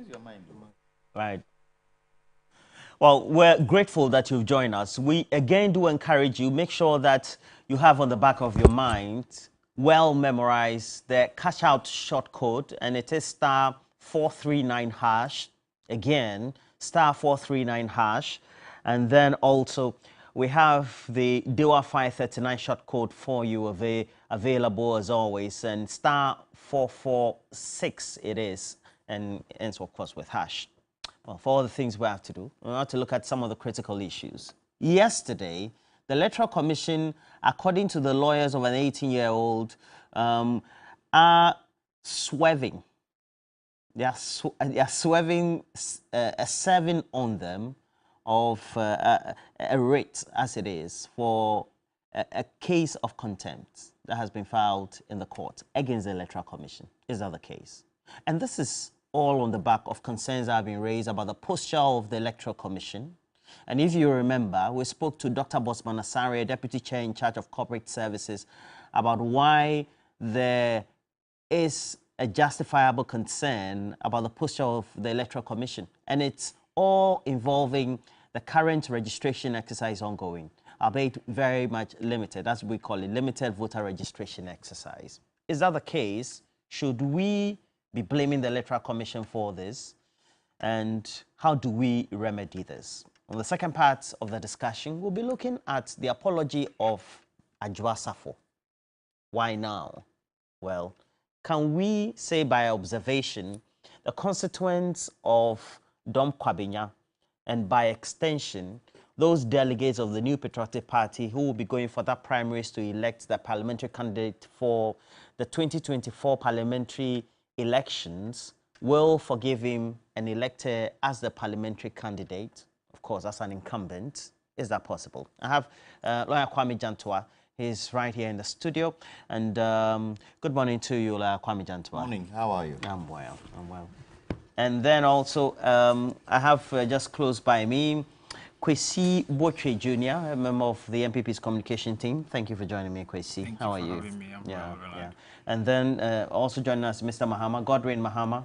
is your mind? Right. Well, we're grateful that you've joined us. We again do encourage you, make sure that you have on the back of your mind, well memorized, the cash out short code, and it is star 439 hash. Again, star 439 hash. And then also, we have the DEWA 539 short code for you available as always, and star 446 it is, and ends of course with hash. Well, for all the things we have to do, we have to look at some of the critical issues. Yesterday, the Electoral Commission, according to the lawyers of an 18-year-old, are swerving. They are swerving, serving on them of a writ, as it is, for a case of contempt that has been filed in the court against the Electoral Commission. Is that the case? And this is all on the back of concerns that have been raised about the posture of the Electoral Commission. And if you remember, we spoke to Dr. Bosman Asare, Deputy Chair in charge of Corporate Services, about why there is a justifiable concern about the posture of the Electoral Commission. And it's all involving the current registration exercise ongoing, albeit very much limited, as we call it, limited voter registration exercise. Is that the case? Should we be blaming the Electoral Commission for this? And how do we remedy this? On the second part of the discussion, we'll be looking at the apology of Adwoa Safo. Why now? Well, can we say by observation the consequence of Dom Kwabinya, and by extension, those delegates of the New Patriotic Party who will be going for that primaries to elect the parliamentary candidate for the 2024 parliamentary elections, will forgive him and elect her as the parliamentary candidate, of course, as an incumbent? Is that possible? I have Lawyer Kwame Jantua. He's right here in the studio. And good morning to you, Lawyer Kwame Jantua. Morning. How are you? I'm well. I'm well. And then also, I have just close by me, Kwesi Botre Jr., a member of the MPP's communication team. Thank you for joining me, Kwesi. How are you? Having me. I'm well. And then also joining us, Mr. Mahama, Godwin Mahama.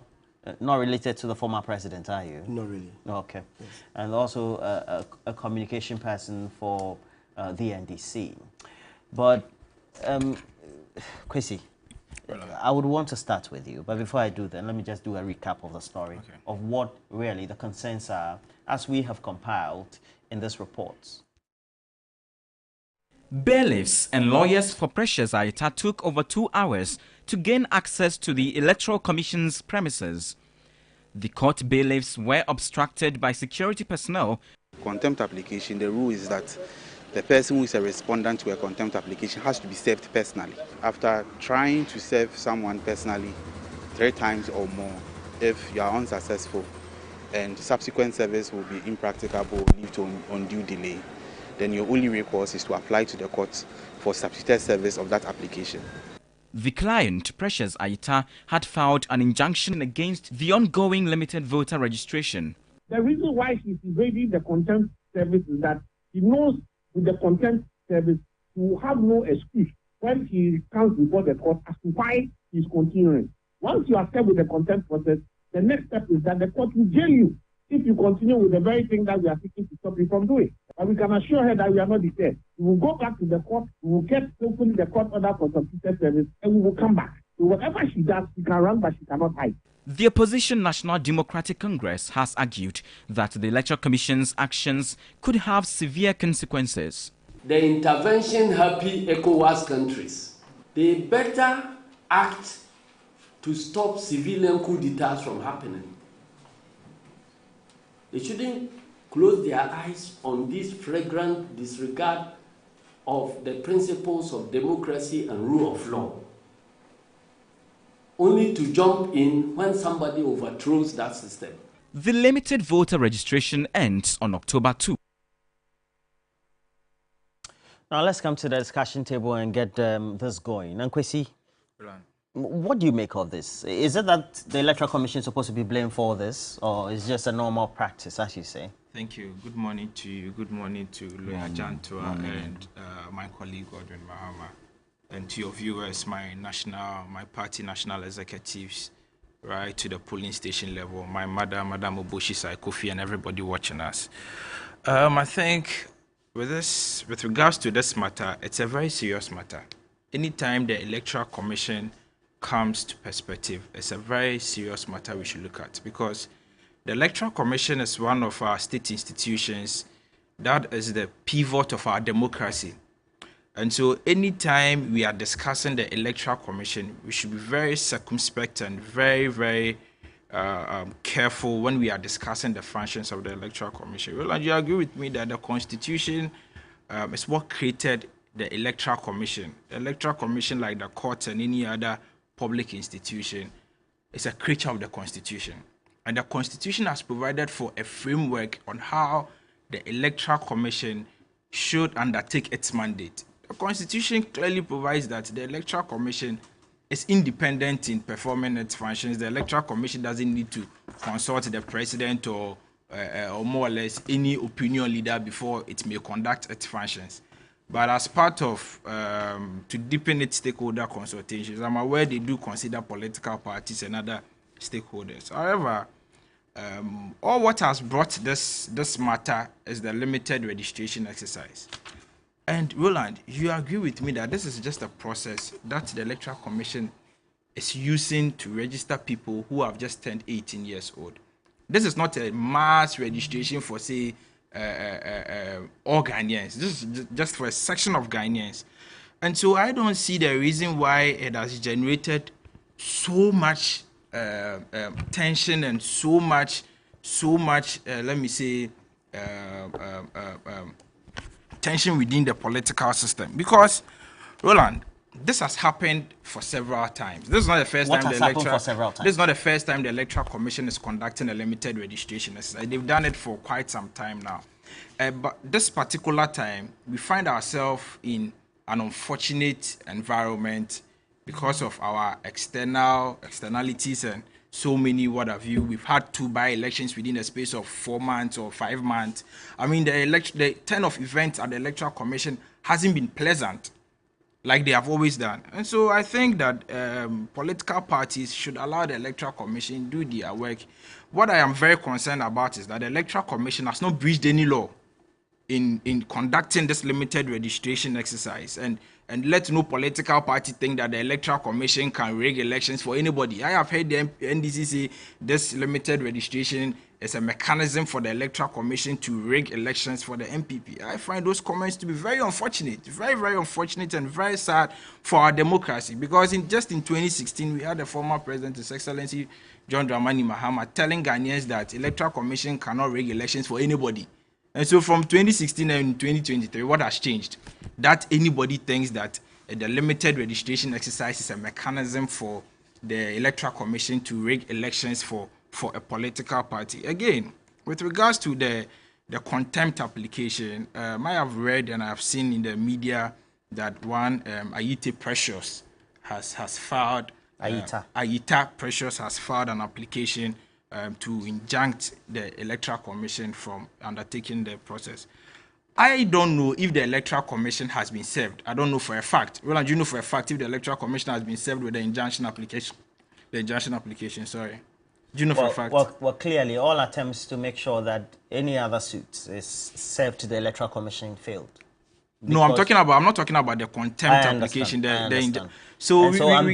Not related to the former president, are you? Not really. Okay. Yes. And also a communication person for the NDC. But, Kwesi, I would want to start with you, but before I do that, let me just do a recap of the story of what really the concerns are as we have compiled in this report. Bailiffs and lawyers for Precious Aita took over 2 hours to gain access to the Electoral Commission's premises. The court bailiffs were obstructed by security personnel. Contempt application, the rule is that the person who is a respondent to a contempt application has to be served personally. After trying to serve someone personally 3 times or more, if you are unsuccessful and subsequent service will be impracticable due to undue delay, then your only recourse is to apply to the court for substituted service of that application. The client, Precious Aita, had filed an injunction against the ongoing limited voter registration. The reason why she's evading the contempt service is that she knows with the contempt service, she will have no excuse when she comes before the court as to why she's continuing. Once you are served with the contempt process, the next step is that the court will jail you if you continue with the very thing that we are seeking to stop you from doing. But we can assure her that we are not deterred. We will go back to the court, we will get hopefully the court order for substituted service, and we will come back. So whatever she does, she can run, but she cannot hide. The opposition National Democratic Congress has argued that the Electoral Commission's actions could have severe consequences. The intervention-happy ECOWAS countries, they better act to stop civilian coup d'etats from happening. They shouldn't close their eyes on this flagrant disregard of the principles of democracy and rule of law, only to jump in when somebody overthrows that system. The limited voter registration ends on October 2. Now let's come to the discussion table and get this going. And Kwesi, what do you make of this? Is it that the Electoral Commission is supposed to be blamed for this, or is it just a normal practice, as you say? Thank you. Good morning to you. Good morning to Lawyer Jantua and my colleague Godwin Mahama, and to your viewers, my party national executives right to the polling station level. My mother, Madam Oboshi Saikofi, and everybody watching us. I think with regards to this matter, it's a very serious matter. Anytime the Electoral Commission comes to perspective, it's a very serious matter we should look at, because the Electoral Commission is one of our state institutions that is the pivot of our democracy. And so anytime we are discussing the Electoral Commission, we should be very circumspect and very, very careful when we are discussing the functions of the Electoral Commission. Well, and you agree with me that the Constitution is what created the Electoral Commission. The Electoral Commission, like the courts and any other public institution, is a creature of the Constitution. And the Constitution has provided for a framework on how the Electoral Commission should undertake its mandate. The Constitution clearly provides that the Electoral Commission is independent in performing its functions. The Electoral Commission doesn't need to consult the president or more or less any opinion leader before it may conduct its functions. But as part of to deepen its stakeholder consultations, I'm aware they do consider political parties and other stakeholders. However, all what has brought this matter is the limited registration exercise. And Roland, you agree with me that this is just a process that the Electoral Commission is using to register people who have just turned 18 years old. This is not a mass registration for, say, all Ghanaians. This is just for a section of Ghanaians. And so I don't see the reason why it has generated so much tension and so much, let me say, tension within the political system. Because, Roland, this has happened for several times. This is not the first time This is not the first time the Electoral Commission is conducting a limited registration exercise. They've done it for quite some time now. But this particular time, we find ourselves in an unfortunate environment because of our externalities and so many what have you. We've had 2 by-elections within a space of 4 months or 5 months. I mean, the turn of events at the Electoral Commission hasn't been pleasant, like they have always done. And so I think that political parties should allow the Electoral Commission do their work. What I am very concerned about is that the Electoral Commission has not breached any law in conducting this limited registration exercise, and let no political party think that the Electoral Commission can rig elections for anybody. I have heard the NDC say this limited registration is a mechanism for the Electoral Commission to rig elections for the MPP. I find those comments to be very unfortunate, very, very unfortunate and very sad for our democracy, because just in 2016, we had the former President, His Excellency John Dramani Mahama, telling Ghanaians that Electoral Commission cannot rig elections for anybody. And so from 2016 and 2023, what has changed? That anybody thinks that the limited registration exercise is a mechanism for the Electoral Commission to rig elections for a political party. Again, with regards to the contempt application, I have read and I have seen in the media that one Ayita Precious has filed. Ayita Precious has filed an application to injunct the Electoral Commission from undertaking the process. I don't know if the Electoral Commission has been served. I don't know for a fact. Roland, do you know for a fact if the Electoral Commission has been served with the injunction application? Sorry. Do you know for a fact? Well, clearly, all attempts to make sure that any other suit is served to the Electoral Commission failed. No, I'm not talking about the contempt application. I'm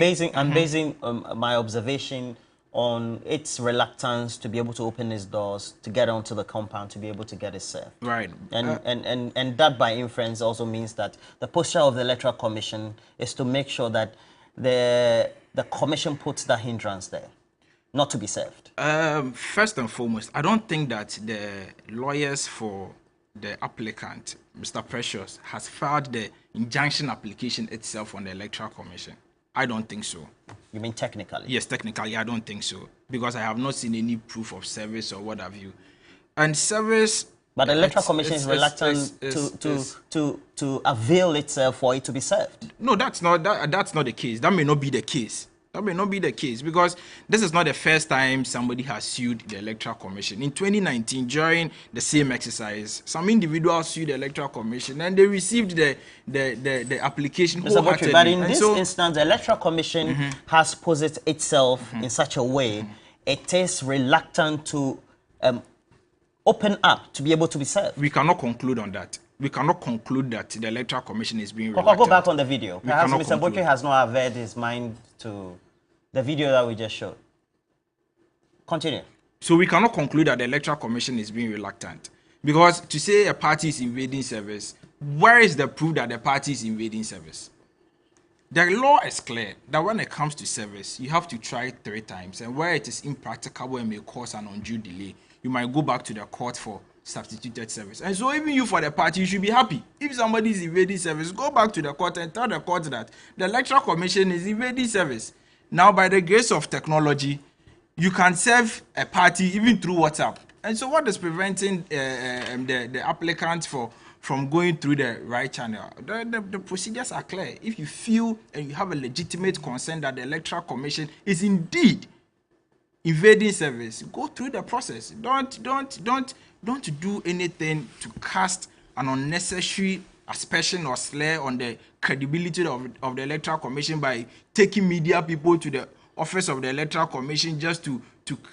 basing my observation on its reluctance to be able to open its doors, to get onto the compound, to be able to get it served. Right. And that by inference also means that the posture of the Electoral Commission is to make sure that the Commission puts that hindrance there, not to be served. First and foremost, I don't think that the lawyers for the applicant, Mr. Precious, has filed the injunction application itself on the Electoral Commission. I don't think so. You mean technically? Yes, technically, I don't think so. Because I have not seen any proof of service or what have you. And service... But the Electoral Commission is reluctant to avail itself for it to be served. No, that's not the case. That may not be the case. That may not be the case, because this is not the first time somebody has sued the Electoral Commission. In 2019, during the same exercise, some individuals sued the Electoral Commission and they received the application wholeheartedly. But in this instance, the Electoral Commission has positioned itself in such a way it is reluctant to open up to be able to be served. We cannot conclude on that. We cannot conclude that the Electoral Commission is being reluctant. Go back on the video. Perhaps Mr. Botwe has not averted his mind to the video that we just showed. Continue. So we cannot conclude that the Electoral Commission is being reluctant. Because to say a party is invading service, where is the proof that the party is invading service? The law is clear that when it comes to service, you have to try 3 times. And where it is impracticable and may cause an undue delay, you might go back to the court for substituted service. And so even you, for the party, you should be happy. If somebody is invading service, go back to the court and tell the court that the Electoral Commission is invading service. Now, by the grace of technology, you can serve a party even through WhatsApp. And so what is preventing the applicants from going through the right channel? The procedures are clear. If you feel and you have a legitimate concern that the Electoral Commission is indeed invading service, go through the process. Don't do anything to cast an unnecessary aspersion or slur on the credibility of the Electoral Commission by taking media people to the office of the Electoral Commission just to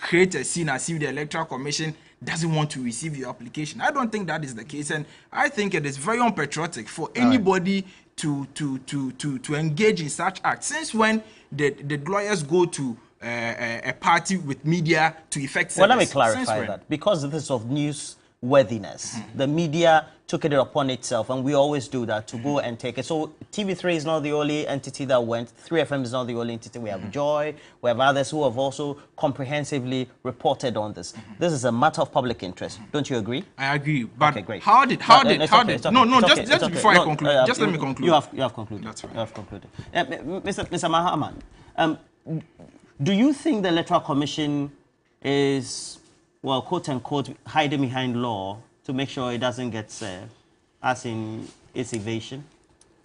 create a scene as if the Electoral Commission doesn't want to receive your application. I don't think that is the case, and I think it is very unpatriotic for anybody to engage in such acts. Since when the lawyers go to a party with media to effect service? Well, let me clarify that. Because this is of newsworthiness, the media took it upon itself, and we always do that, to go and take it. So TV3 is not the only entity that went. 3FM is not the only entity. We have Joy. We have others who have also comprehensively reported on this. This is a matter of public interest. Don't you agree? I agree. But okay, great. How did? No, just before I conclude, just let me conclude. You have concluded. That's fine. You have concluded. Mr. Mahaman, do you think the Electoral Commission is, well, quote unquote, hiding behind law to make sure it doesn't get served, as in its evasion?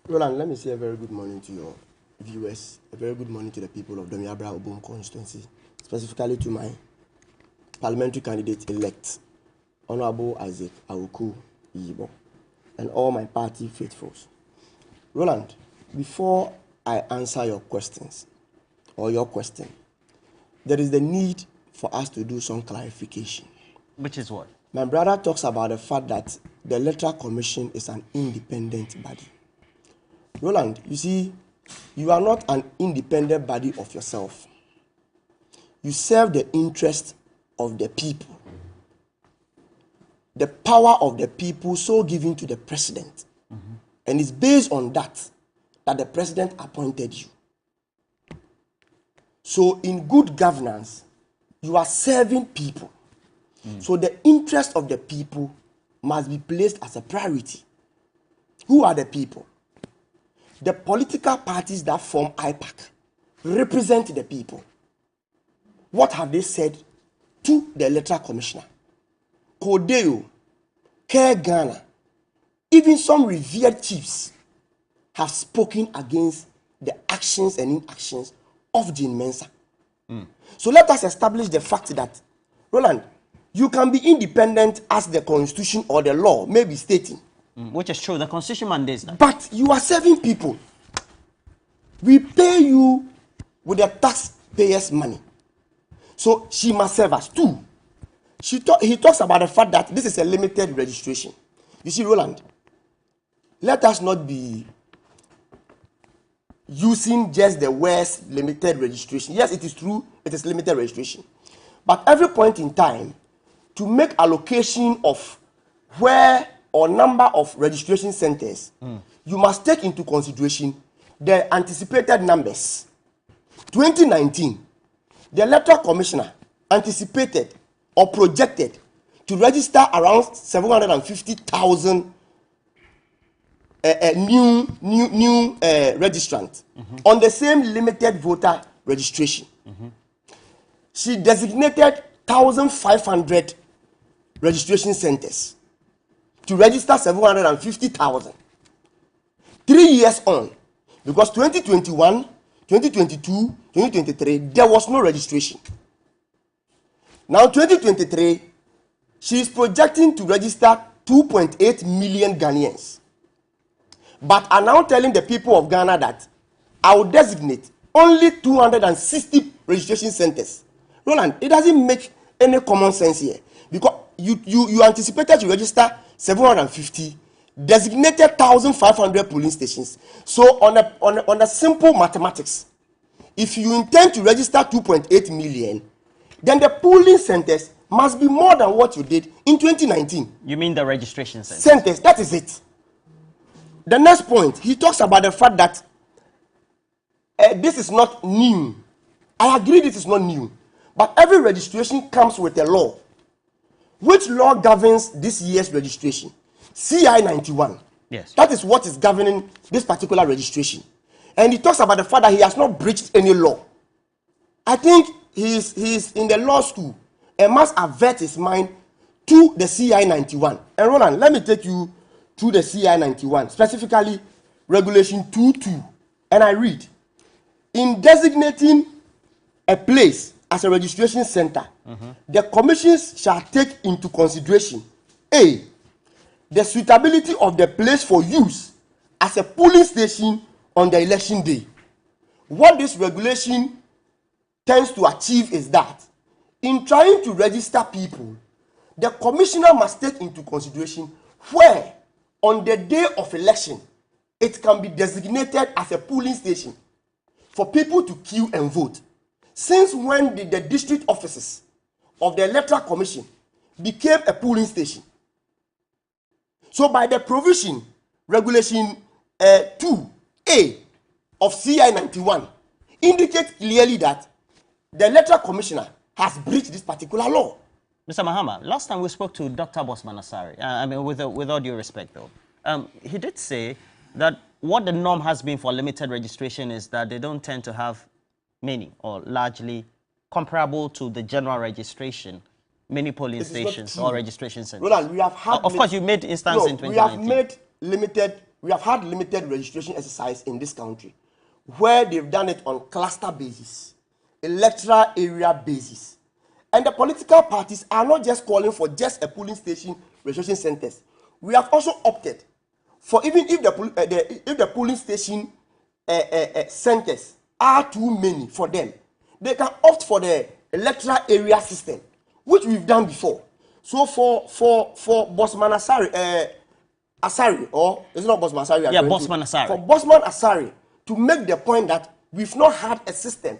Roland, let me say a very good morning to your viewers, a very good morning to the people of Domiabra Obom constituency, specifically to my parliamentary candidate-elect, Honorable Isaac Awuku Yibo, and all my party faithfuls. Roland, before I answer your questions, or your question, there is the need for us to do some clarification. Which is what? My brother talks about the fact that the Electoral Commission is an independent body. Roland, you see, you are not an independent body of yourself. You serve the interest of the people. The power of the people so given to the president. And it's based on that the president appointed you. So in good governance, you are serving people. So the interest of the people must be placed as a priority. Who are the people? The political parties that form IPAC represent the people. What have they said to the Electoral Commissioner? Kodeo, Care Ghana, even some revered chiefs have spoken against the actions and inactions of Jean Mensa. So let us establish the fact that, Roland, you can be independent as the constitution or the law may be stating. Which is true, the constitution mandates that. But you are serving people. We pay you with the taxpayers' money. So she must serve us too. He talks about the fact that this is a limited registration. You see, Roland, let us not be using just the words limited registration. Yes, it is true, it is limited registration. But every point in time, to make allocation of where or number of registration centers, you must take into consideration the anticipated numbers. 2019, the Electoral Commissioner anticipated or projected to register around 750,000 new registrants on the same limited voter registration. She designated 1,500 registration centers to register 750,000. 3 years on, because 2021, 2022, 2023, there was no registration. Now 2023, she is projecting to register 2.8 million Ghanaians. But are now telling the people of Ghana that I will designate only 260 registration centers. Roland, it doesn't make any common sense here. Because you anticipated to register 750, designated 1,500 polling stations. So on a simple mathematics, if you intend to register 2.8 million, then the polling centers must be more than what you did in 2019. You mean the registration centers? Centers, that is it. The next point, he talks about the fact that this is not new. I agree this is not new. But every registration comes with a law. Which law governs this year's registration? CI 91. Yes. That is what is governing this particular registration. And he talks about the fact that he has not breached any law. I think he's in the law school and must avert his mind to the CI 91. And Roland, let me take you to the CI 91, specifically Regulation 2.2. And I read, in designating a place as a registration center, the commissions shall take into consideration A, the suitability of the place for use as a polling station on the election day. What this regulation tends to achieve is that in trying to register people, the commissioner must take into consideration where on the day of election it can be designated as a polling station for people to queue and vote. Since when did the district offices of the Electoral Commission became a polling station? So by the provision, Regulation 2A of CI 91 indicates clearly that the Electoral Commissioner has breached this particular law. Mr. Mahama, last time we spoke to Dr. Bosman Asari, I mean, with all due respect though, he did say that what the norm has been for limited registration is that they don't tend to have many or largely comparable to the general registration, many polling stations or registration centers. Roland, we have had of course, you made instance in 2019. We have had limited registration exercise in this country where they've done it on cluster basis, electoral area basis. And the political parties are not just calling for just a polling station registration centers. We have also opted for even if the polling station centers are too many for them, they can opt for the electoral area system, which we've done before. So for Bosman Asari, or is it not Bosman Asari? Yeah, Bosman Asari. For Bosman Asari to make the point that we've not had a system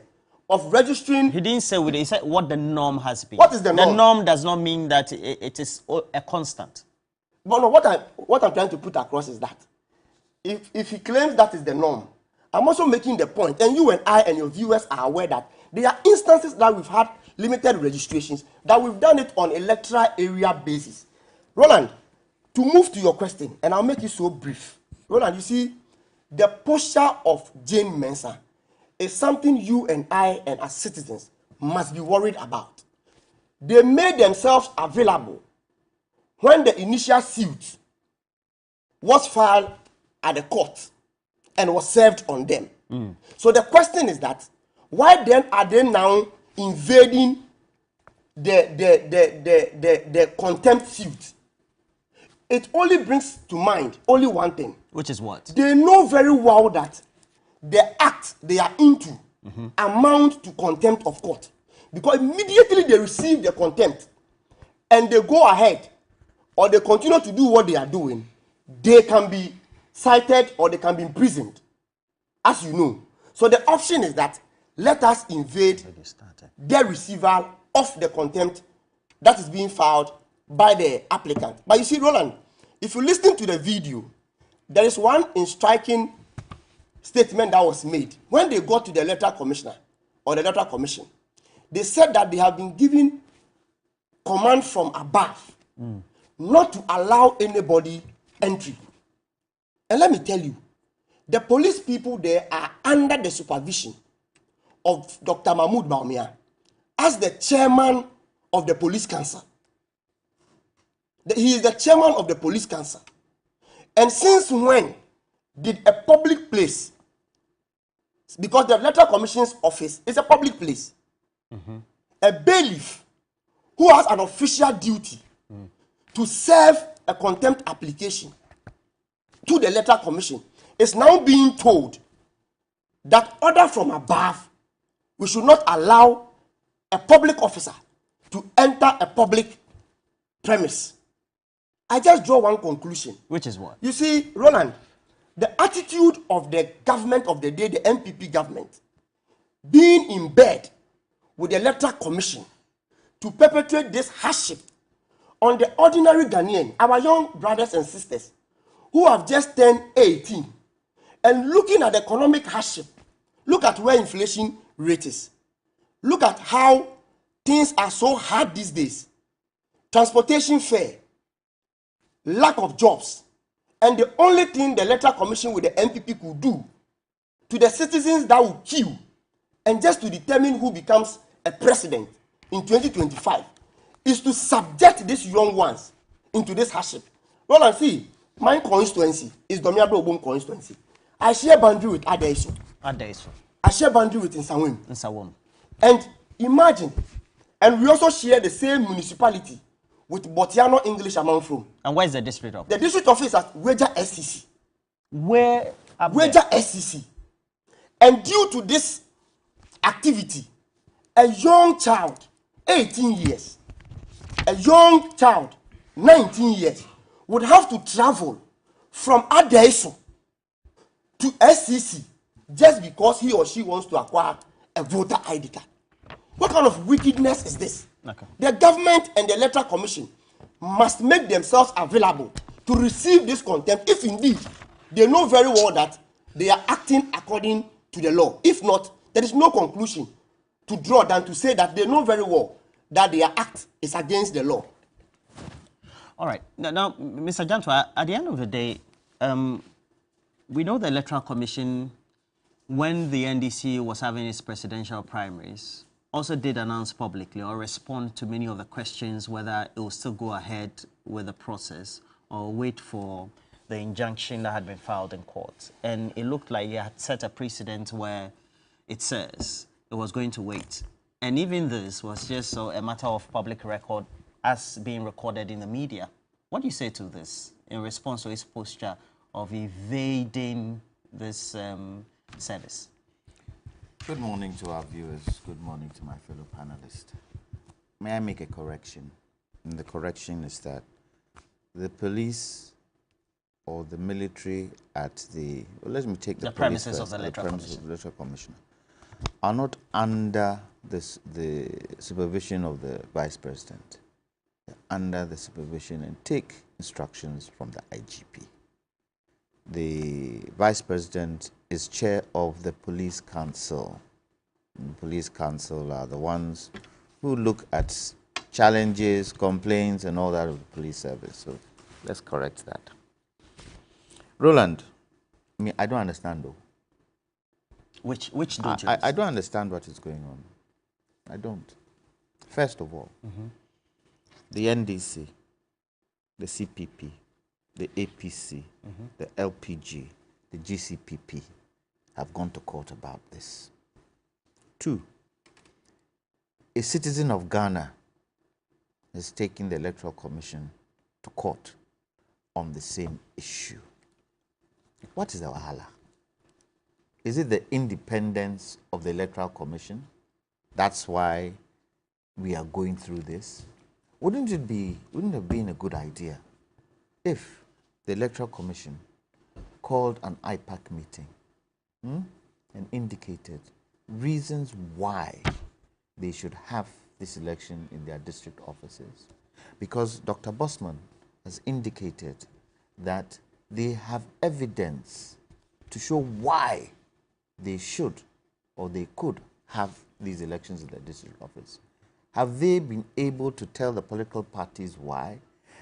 of registering. He didn't say with it. He said what the norm has been. What is the norm? The norm does not mean that it is a constant. But no, what I'm trying to put across is that if he claims that is the norm, I'm also making the point, and you and I and your viewers are aware that there are instances that we've had limited registrations, that we've done it on electoral area basis. Roland, to move to your question, and I'll make it so brief. Roland, you see, the posture of Jane Mensah is something you and I and as citizens must be worried about. They made themselves available when the initial suit was filed at the court and was served on them. So the question is that, why then are they now invading the contempt suit? It only brings to mind only one thing. Which is what? They know very well that the act they are into amount to contempt of court. Because immediately they receive the contempt and they go ahead or they continue to do what they are doing, they can be cited or they can be imprisoned, as you know. So the option is that let us invade the receival of the contempt that is being filed by the applicant. But you see, Roland, if you listen to the video, there is one striking statement that was made. When they got to the Electoral Commissioner or the Electoral Commission, they said that they have been given command from above not to allow anybody entry. And let me tell you, the police people there are under the supervision of Dr. Mahmoud Baumia as the chairman of the police council. He is the chairman of the police council. And since when did a public place because the Electoral Commission's office is a public place. A bailiff who has an official duty to serve a contempt application to the Electoral Commission is now being told that order from above, we should not allow a public officer to enter a public premise. I just draw one conclusion. Which is what? You see, Roland, the attitude of the government of the day, the MPP government, being in bed with the Electoral Commission to perpetrate this hardship on the ordinary Ghanaian, our young brothers and sisters who have just turned 18, and looking at the economic hardship, look at where inflation rate is. Look at how things are so hard these days. Transportation fare, lack of jobs, and the only thing the Electoral Commission with the MPP could do to the citizens that will queue and just to determine who becomes a president in 2025 is to subject these young ones into this hardship. Well, and see, my constituency is Domiabo Obum constituency. I share boundary with Adaiso. I share boundary with Nsawam. And imagine, and we also share the same municipality with Botiano English Amanfrom. And where is the district office? The district office at Weja SCC. Where? Weja SCC. And due to this activity, a young child, 18 years, a young child, 19 years, would have to travel from Adaiso to SCC just because he or she wants to acquire a voter ID card. What kind of wickedness is this? Okay. The government and the Electoral Commission must make themselves available to receive this contempt if indeed they know very well that they are acting according to the law. If not, there is no conclusion to draw than to say that they know very well that their act is against the law. All right. Now Mr. Jantwa, at the end of the day, we know the Electoral Commission, when the NDC was having its presidential primaries, also did announce publicly or respond to many of the questions whether it will still go ahead with the process or wait for the injunction that had been filed in court. And it looked like it had set a precedent where it says it was going to wait. And even this was just a matter of public record as being recorded in the media. What do you say to this in response to its posture of evading this service? Good morning to our viewers. Good morning to my fellow panelists. May I make a correction? And the correction is that the police or the military at the, well, let me take the premises first, of the Electoral Commission are not under the supervision of the Vice President. They're under the supervision and take instructions from the IGP. The Vice President is chair of the Police Council. The Police Council are the ones who look at challenges, complaints, and all that of the police service. So let's correct that. Roland, I don't understand though. Which don't you? I don't understand what is going on. I don't. First of all, the NDC, the CPP, the APC, the LPG, the GCPP have gone to court about this. 2, a citizen of Ghana is taking the Electoral Commission to court on the same issue. What is the wahala? Is it the independence of the Electoral Commission? That's why we are going through this. Wouldn't it have been a good idea if the Electoral Commission called an IPAC meeting and indicated reasons why they should have this election in their district offices? Because Dr. Bosman has indicated that they have evidence to show why they should or they could have these elections in their district office. Have they been able to tell the political parties why?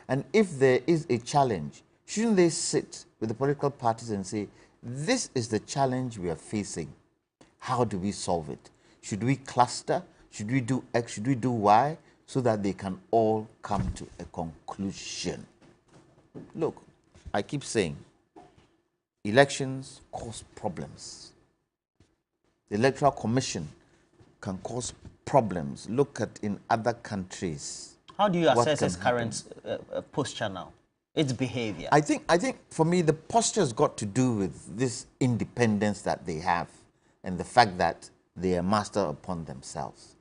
And if there is a challenge, shouldn't they sit with the political parties and say, this is the challenge we are facing. How do we solve it? Should we cluster? Should we do X? Should we do Y? So that they can all come to a conclusion. Look, I keep saying, elections cause problems. the Electoral Commission can cause problems. Look at in other countries. How do you assess its current posture now? Its behavior? I think for me, the posture has got to do with this independence that they have and the fact that they are master upon themselves.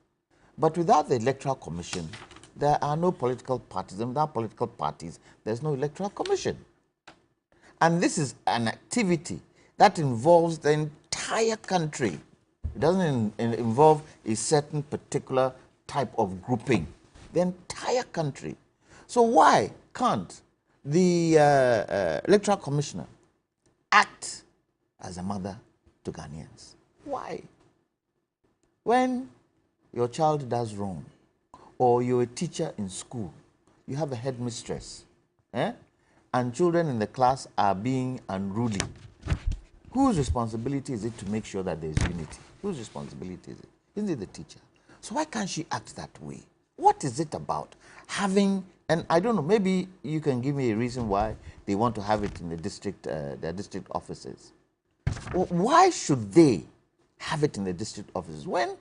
But without the Electoral Commission, there are no political parties. And without political parties, there's no Electoral Commission. And this is an activity that involves the entire country. It doesn't involve a certain particular type of grouping. The entire country. So why can't the Electoral Commissioner act as a mother to Ghanaians? Why? When your child does wrong, or you're a teacher in school, you have a headmistress, and children in the class are being unruly, whose responsibility is it to make sure that there's unity? Whose responsibility is it? Isn't it the teacher? So why can't she act that way? What is it about having, and I don't know, maybe you can give me a reason why they want to have it in the district, their district offices. Why should they have it in the district offices when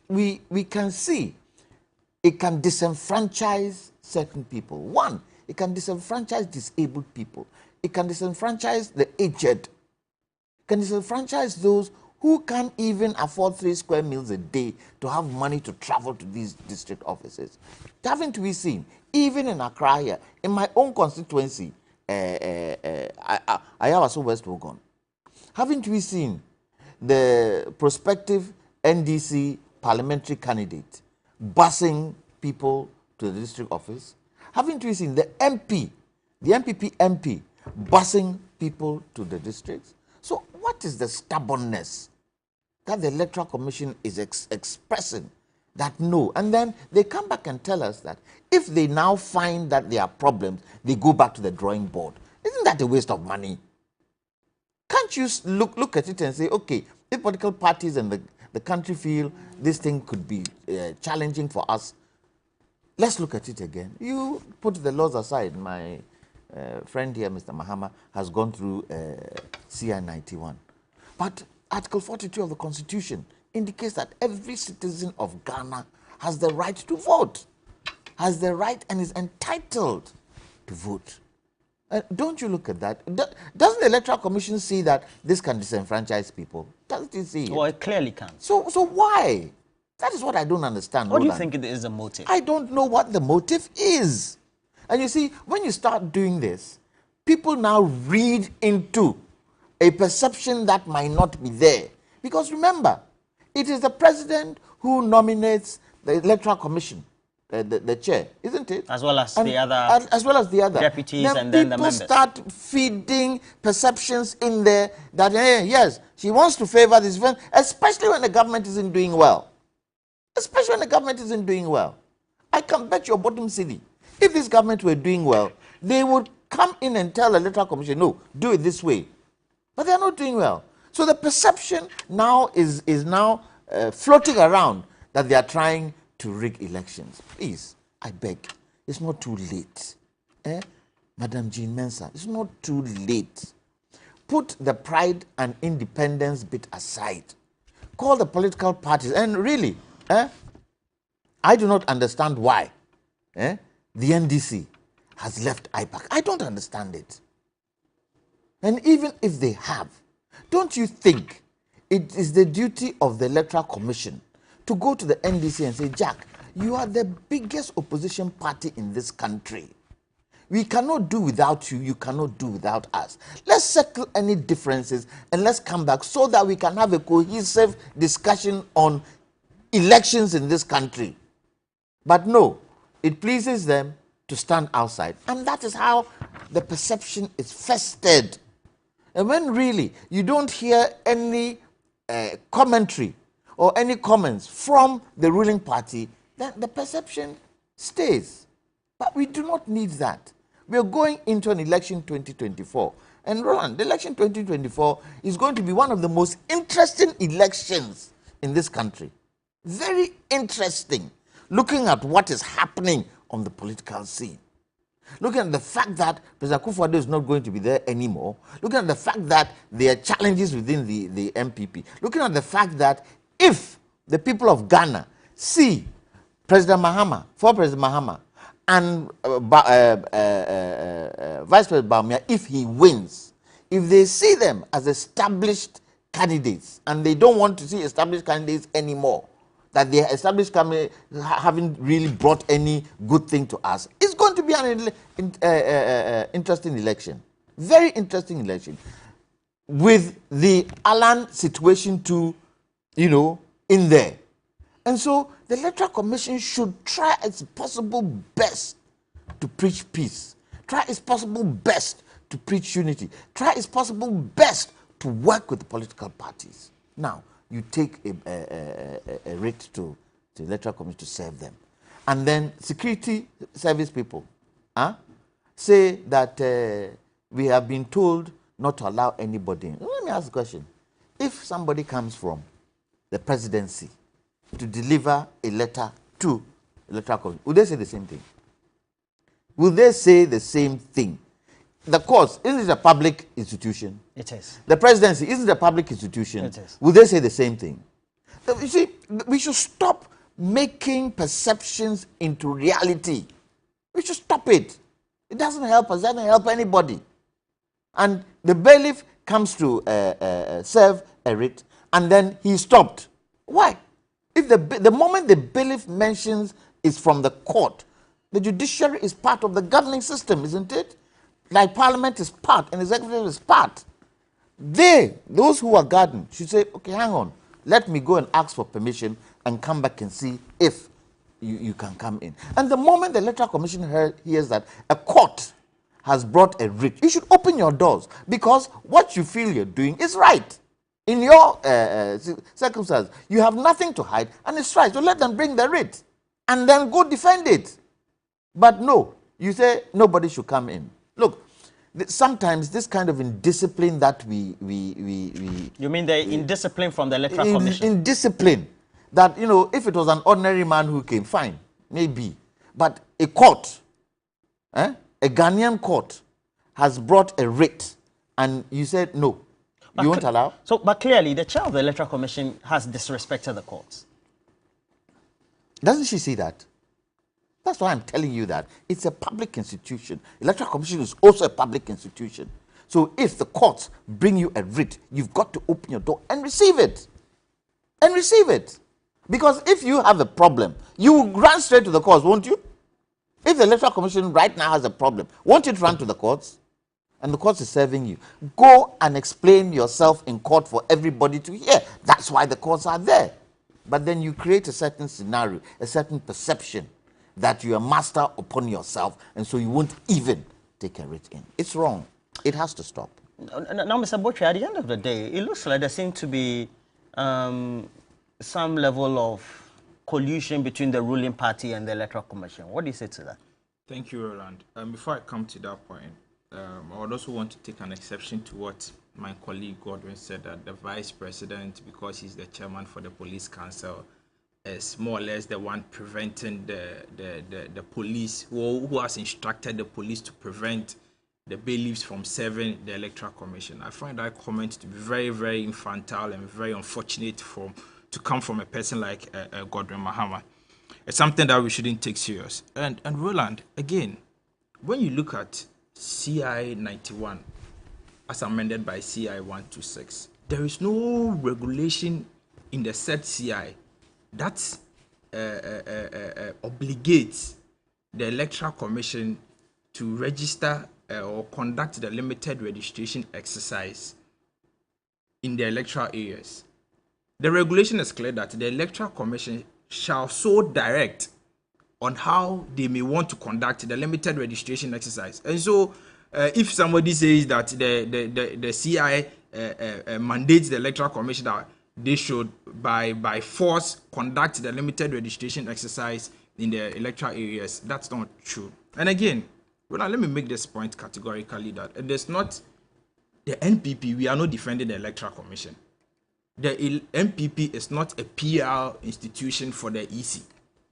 we can see it can disenfranchise certain people? One, it can disenfranchise disabled people. It can disenfranchise the aged. It can disenfranchise those who can't even afford 3 square meals a day to have money to travel to these district offices. Having to be seen, even in Accra here, in my own constituency, I have a West Wogon. Having to be seen, the prospective NDC parliamentary candidate busing people to the district office. Having to be seen, the MP, the MPP MP, busing people to the districts. So what is the stubbornness that the Electoral Commission is expressing that no? And then they come back and tell us that if they now find that there are problems, they go back to the drawing board. Isn't that a waste of money? Can't you look at it and say, okay, if political parties and the country feel this thing could be challenging for us, let's look at it again. You put the laws aside. My friend here, Mr. Mahama, has gone through CI 91. But Article 42 of the Constitution indicates that every citizen of Ghana has the right to vote, has the right and is entitled to vote. Don't you look at that? Doesn't the Electoral Commission see that this can disenfranchise people? Doesn't it see it? Well, it clearly can. So why? That is what I don't understand. What do you think it is the motive? I don't know what the motive is. And you see, when you start doing this, people now read into a perception that might not be there. Because remember, it is the president who nominates the Electoral Commission, the chair, isn't it? As well as the other deputies and then the members. People start feeding perceptions in there that, hey, yes, she wants to favor this event, especially when the government isn't doing well. Especially when the government isn't doing well. I can bet your bottom city, if this government were doing well, they would come in and tell the Electoral Commission, no, do it this way. But they're not doing well. So the perception now is now floating around that they are trying to rig elections. Please, I beg, it's not too late. Madam Jean Mensah, it's not too late. Put the pride and independence bit aside. Call the political parties. And really, I do not understand why the NDC has left IPAC. I don't understand it. And even if they have, don't you think it is the duty of the Electoral Commission to go to the NDC and say, Jack, you are the biggest opposition party in this country. We cannot do without you. You cannot do without us. Let's settle any differences and let's come back so that we can have a cohesive discussion on elections in this country. But no, it pleases them to stand outside. And that is how the perception is festered. And when really you don't hear any commentary or any comments from the ruling party, then the perception stays. But we do not need that. We are going into an election 2024. And Roland, the election 2024 is going to be one of the most interesting elections in this country. Very interesting, looking at what is happening on the political scene. looking at the fact that President Akufo-Addo is not going to be there anymore, looking at the fact that there are challenges within the MPP, looking at the fact that if the people of Ghana see President Mahama, former President Mahama, and Vice President Bawumia, if he wins, if they see them as established candidates and they don't want to see established candidates anymore, that the established candidates haven't really brought any good thing to us, it's going to be an interesting election. Very interesting election. With the Alan situation too, you know, in there. And so the Electoral Commission should try its possible best to preach peace. Try its possible best to preach unity. Try its possible best to work with the political parties. Now, you take a writ to the Electoral Commission to serve them. And then security service people say that we have been told not to allow anybody in. Let me ask the question. If somebody comes from the presidency to deliver a letter to the Electoral Commission, would they say the same thing? Will they say the same thing? The courts, isn't it a public institution? It is. The presidency, isn't it a public institution? It is. Will they say the same thing? You see, we should stop making perceptions into reality. We should stop it. It doesn't help us, it doesn't help anybody. And the bailiff comes to serve a writ, and then he stopped. Why? If the moment the bailiff mentions is from the court, the judiciary is part of the governing system, isn't it? Like Parliament is part and executive is part. Those who are guarding, should say, okay, hang on, let me go and ask for permission and come back and see if you can come in. And the moment the Electoral Commission hears that a court has brought a writ, you should open your doors, because what you feel you're doing is right. In your circumstances, you have nothing to hide, and it's right. So let them bring the writ, and then go defend it. But no, you say nobody should come in. Look, sometimes this kind of indiscipline that we You mean the indiscipline from the Electoral Commission? Indiscipline. That, you know, if it was an ordinary man who came, fine, maybe. But a court, a Ghanaian court, has brought a writ, and you said no. You won't allow? So, but clearly, the chair of the Electoral Commission has disrespected the courts. Doesn't she see that? That's why I'm telling you that it's a public institution. Electoral Commission is also a public institution. So if the courts bring you a writ, you've got to open your door and receive it. And receive it. Because if you have a problem, you will run straight to the courts, won't you? If the Electoral Commission right now has a problem, won't it run to the courts? And the court is serving you. Go and explain yourself in court for everybody to hear. That's why the courts are there. But then you create a certain scenario, a certain perception that you are master upon yourself, and so you won't even take a writ in. It's wrong. It has to stop. Now, Mr. Botwe, at the end of the day, it looks like there seems to be some level of collusion between the ruling party and the Electoral Commission. What do you say to that? Thank you, Roland. Before I come to that point, I would also want to take an exception to what my colleague Godwin said, that the vice president, because he's the chairman for the police council, is more or less the one preventing the police, who has instructed the police to prevent the bailiffs from serving the Electoral Commission. I find that comment to be very, very infantile and very unfortunate to come from a person like Godwin Mahama. It's something that we shouldn't take serious. And Roland, again, when you look at CI 91 as amended by CI 126, there is no regulation in the said CI that obligates the Electoral Commission to register or conduct the limited registration exercise in the electoral areas. The regulation is clear that the Electoral Commission shall so direct on how they may want to conduct the limited registration exercise. And so if somebody says that the CI mandates the Electoral Commission that they should by force conduct the limited registration exercise in the electoral areas, that's not true. And again, well, let me make this point categorically, that there's not the NPP, we are not defending the Electoral Commission. The NPP is not a PR institution for the EC.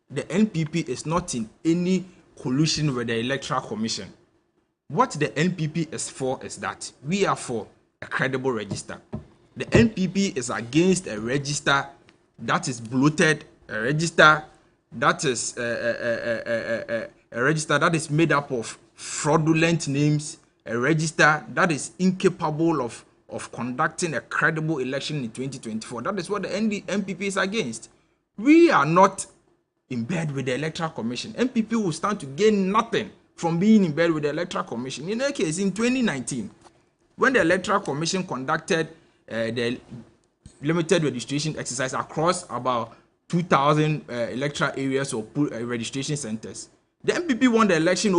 The NPP is not in any collusion with the Electoral Commission. What the NPP is for is that we are for a credible register. The NPP is against a register that is bloated, a register that is a register that is made up of fraudulent names, a register that is incapable of conducting a credible election in 2024. That is what the NPP is against. We are not in bed with the Electoral Commission. NPP will stand to gain nothing from being in bed with the Electoral Commission. In any case, in 2019, when the Electoral Commission conducted the limited registration exercise across about 2,000 electoral areas or registration centers, the NPP won the election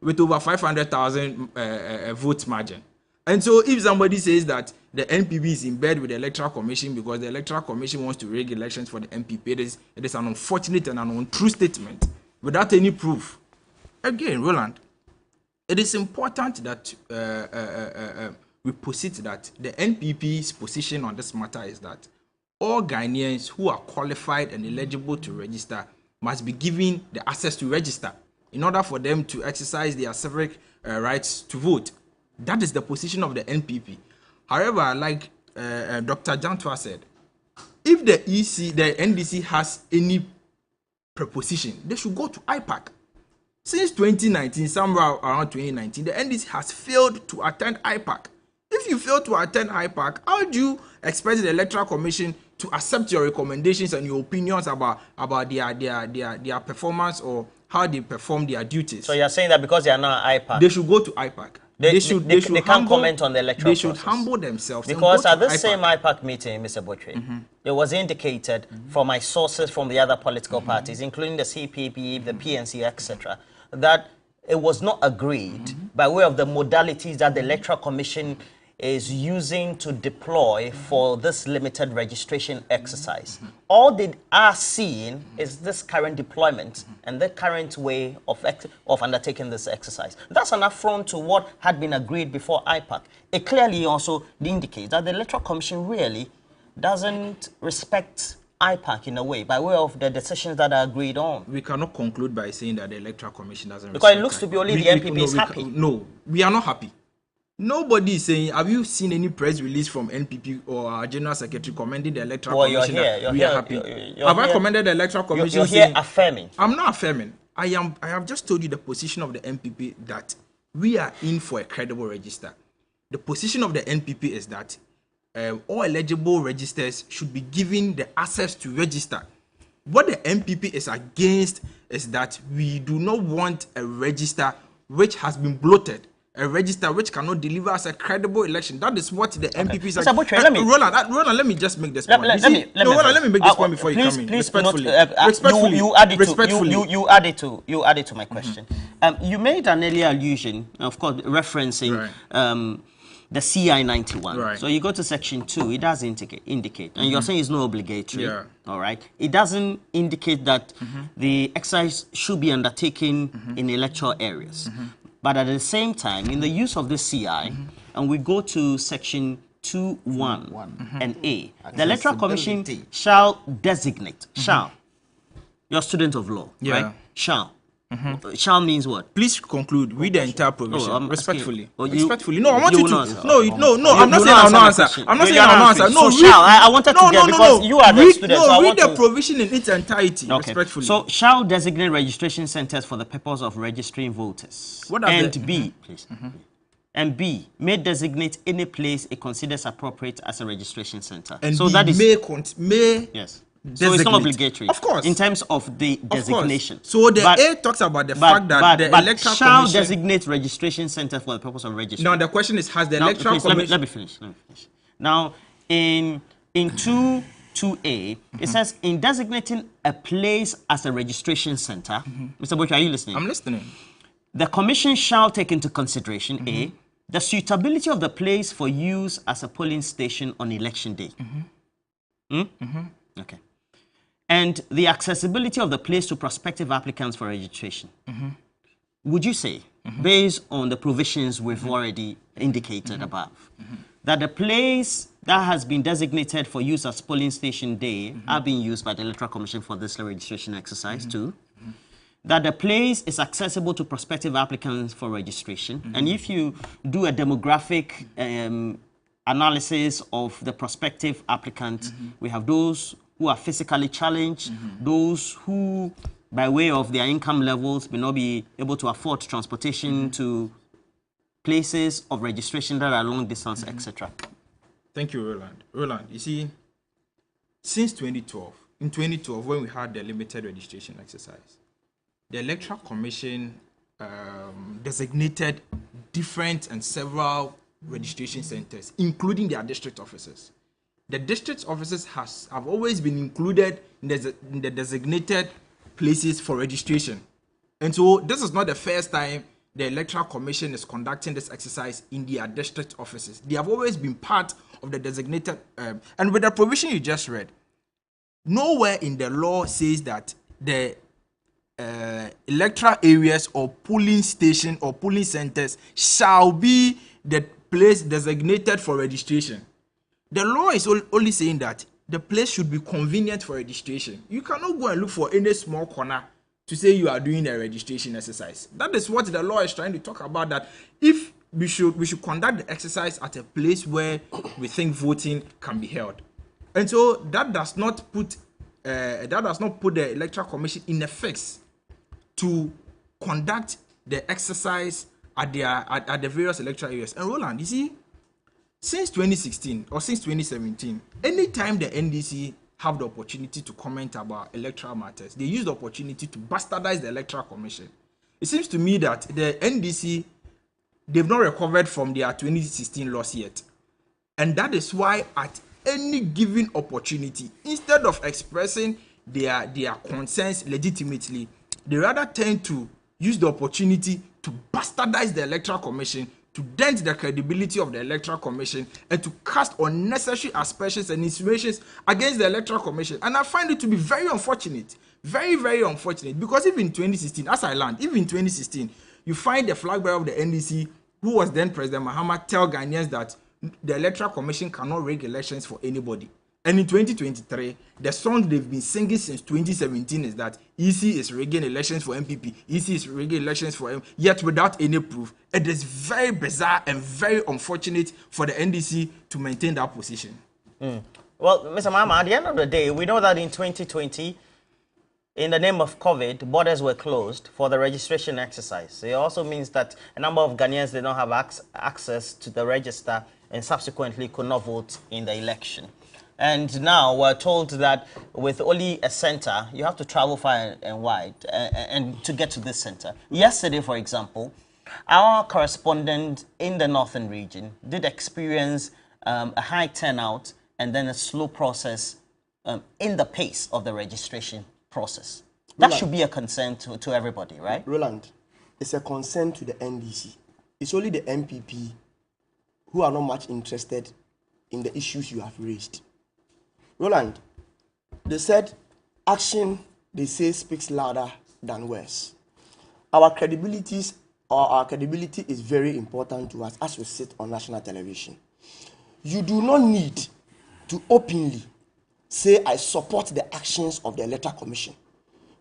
with over 500,000 votes margin. And so if somebody says that the NPP is in bed with the Electoral Commission because the Electoral Commission wants to rig elections for the NPP, it is an unfortunate and an untrue statement without any proof. Again, Roland, it is important that we posit that the NPP's position on this matter is that all Ghanaians who are qualified and eligible to register must be given the access to register in order for them to exercise their civic rights to vote. That is the position of the NPP. However, like Dr. Jantua said, if the NDC has any proposition, they should go to IPAC. Since 2019, somewhere around 2019, the NDC has failed to attend IPAC. If you fail to attend IPAC, how do you expect the Electoral Commission to accept your recommendations and your opinions about their performance or how they perform their duties? So you're saying that because they are not IPAC, they should go to IPAC. They can't comment on the electoral process. They should humble themselves. Because at this same IPAC meeting, Mr. Botwe, it was indicated from my sources from the other political parties, including the CPP, the PNC, etc., that it was not agreed by way of the modalities that the Electoral Commission is using to deploy for this limited registration exercise. All they are seeing is this current deployment and the current way of undertaking this exercise. That's an affront to what had been agreed before IPAC. It clearly also indicates that the Electoral Commission really doesn't respect IPAC in a way, by way of the decisions that are agreed on. We cannot conclude by saying that the Electoral Commission doesn't because respect it looks IPAC. to be only the NPP is happy. No, we are not happy. Nobody is saying, have you seen any press release from NPP or our General Secretary commending the Electoral Commission that we are happy? Have I commended the Electoral Commission? You're here affirming. I'm not affirming. I have just told you the position of the NPP that we are in for a credible register. The position of the NPP is that all eligible registers should be given the access to register. What the NPP is against is that we do not want a register which has been bloated, a register which cannot deliver us a credible election. That is what the NPP is against. Roland, let me just make this point. Let me make this point before you come in. Respectfully. You added to my question. You made an earlier allusion, of course, referencing the CI 91. Right. So you go to section 2, it does indicate, and you're saying it's not obligatory. Yeah. All right. It doesn't indicate that the exercise should be undertaken in electoral areas. But at the same time, in the use of the CI, and we go to section 2(1) and A, the Electoral Commission shall designate, shall, you're a student of law, right? Shall. Shall means what? Please conclude. Read the entire provision. Respectfully. Respectfully. No, I want you to. No. I'm not saying I'll not answer. I'm not saying I'll not answer. No, shall. I wanted to get because you are the student. No, read the provision in its entirety. Respectfully. So, shall designate registration centers for the purpose of registering voters. And B, please. And B, may designate any place it considers appropriate as a registration center. And so that is may. Yes. So it's not obligatory. Of course. In terms of the designation. So the A talks about the fact that the Electoral shall Commission designate registration center for the purpose of registration. Now the question is, has the Electoral Commission... Let me finish. Now, in 2(a), it says, in designating a place as a registration center, Mr. Butcher, are you listening? I'm listening. The Commission shall take into consideration, A, the suitability of the place for use as a polling station on election day. Okay. And the accessibility of the place to prospective applicants for registration. Would you say, based on the provisions we've already indicated above, that the place that has been designated for use as polling station day are being used by the Electoral Commission for this registration exercise too? that the place is accessible to prospective applicants for registration. And if you do a demographic analysis of the prospective applicant, we have those who are physically challenged, those who, by way of their income levels, may not be able to afford transportation to places of registration that are long distance, etc. Thank you, Roland. Roland, you see, since 2012, in 2012, when we had the limited registration exercise, the Electoral Commission designated different and several registration centers, including their district offices. The district offices have always been included in the designated places for registration. And so this is not the first time the Electoral Commission is conducting this exercise in their district offices. They have always been part of the designated, and with the provision you just read, nowhere in the law says that the electoral areas or polling station or polling centers shall be the place designated for registration. The law is only saying that the place should be convenient for registration. You cannot go and look for any small corner to say you are doing a registration exercise. That is what the law is trying to talk about, that if we should conduct the exercise at a place where we think voting can be held. And so that does not put the Electoral Commission in a fix to conduct the exercise at the various electoral areas. And Roland, you see, since 2016 or since 2017, anytime the NDC have the opportunity to comment about electoral matters, they use the opportunity to bastardize the Electoral Commission. It seems to me that the NDC, they've not recovered from their 2016 loss yet. And that is why at any given opportunity, instead of expressing their concerns legitimately, they rather tend to use the opportunity to bastardize the Electoral Commission, to dent the credibility of the Electoral Commission, and to cast unnecessary aspersions and insinuations against the Electoral Commission. And I find it to be very unfortunate. Very, very unfortunate. Because even in 2016, as I learned, even in 2016, you find the flag bearer of the NDC, who was then President Mahama, tell Ghanaians that the Electoral Commission cannot rig elections for anybody. And in 2023, the song they've been singing since 2017 is that EC is rigging elections for MPP, EC is rigging elections for M, yet without any proof. It is very bizarre and very unfortunate for the NDC to maintain that position. Well, Mr. Mahama, at the end of the day, we know that in 2020, in the name of COVID, borders were closed for the registration exercise. It also means that a number of Ghanaians did not have access to the register and subsequently could not vote in the election. And now we're told that with only a center, you have to travel far and wide and to get to this center. Yesterday, for example, our correspondent in the northern region did experience a high turnout and then a slow process in the pace of the registration process. That Roland, should be a concern to everybody, right? Roland, it's a concern to the NDC. It's only the MPP who are not much interested in the issues you have raised. Roland, they said action, they say, speaks louder than words. Our credibility is very important to us as we sit on national television. You do not need to openly say, I support the actions of the Electoral Commission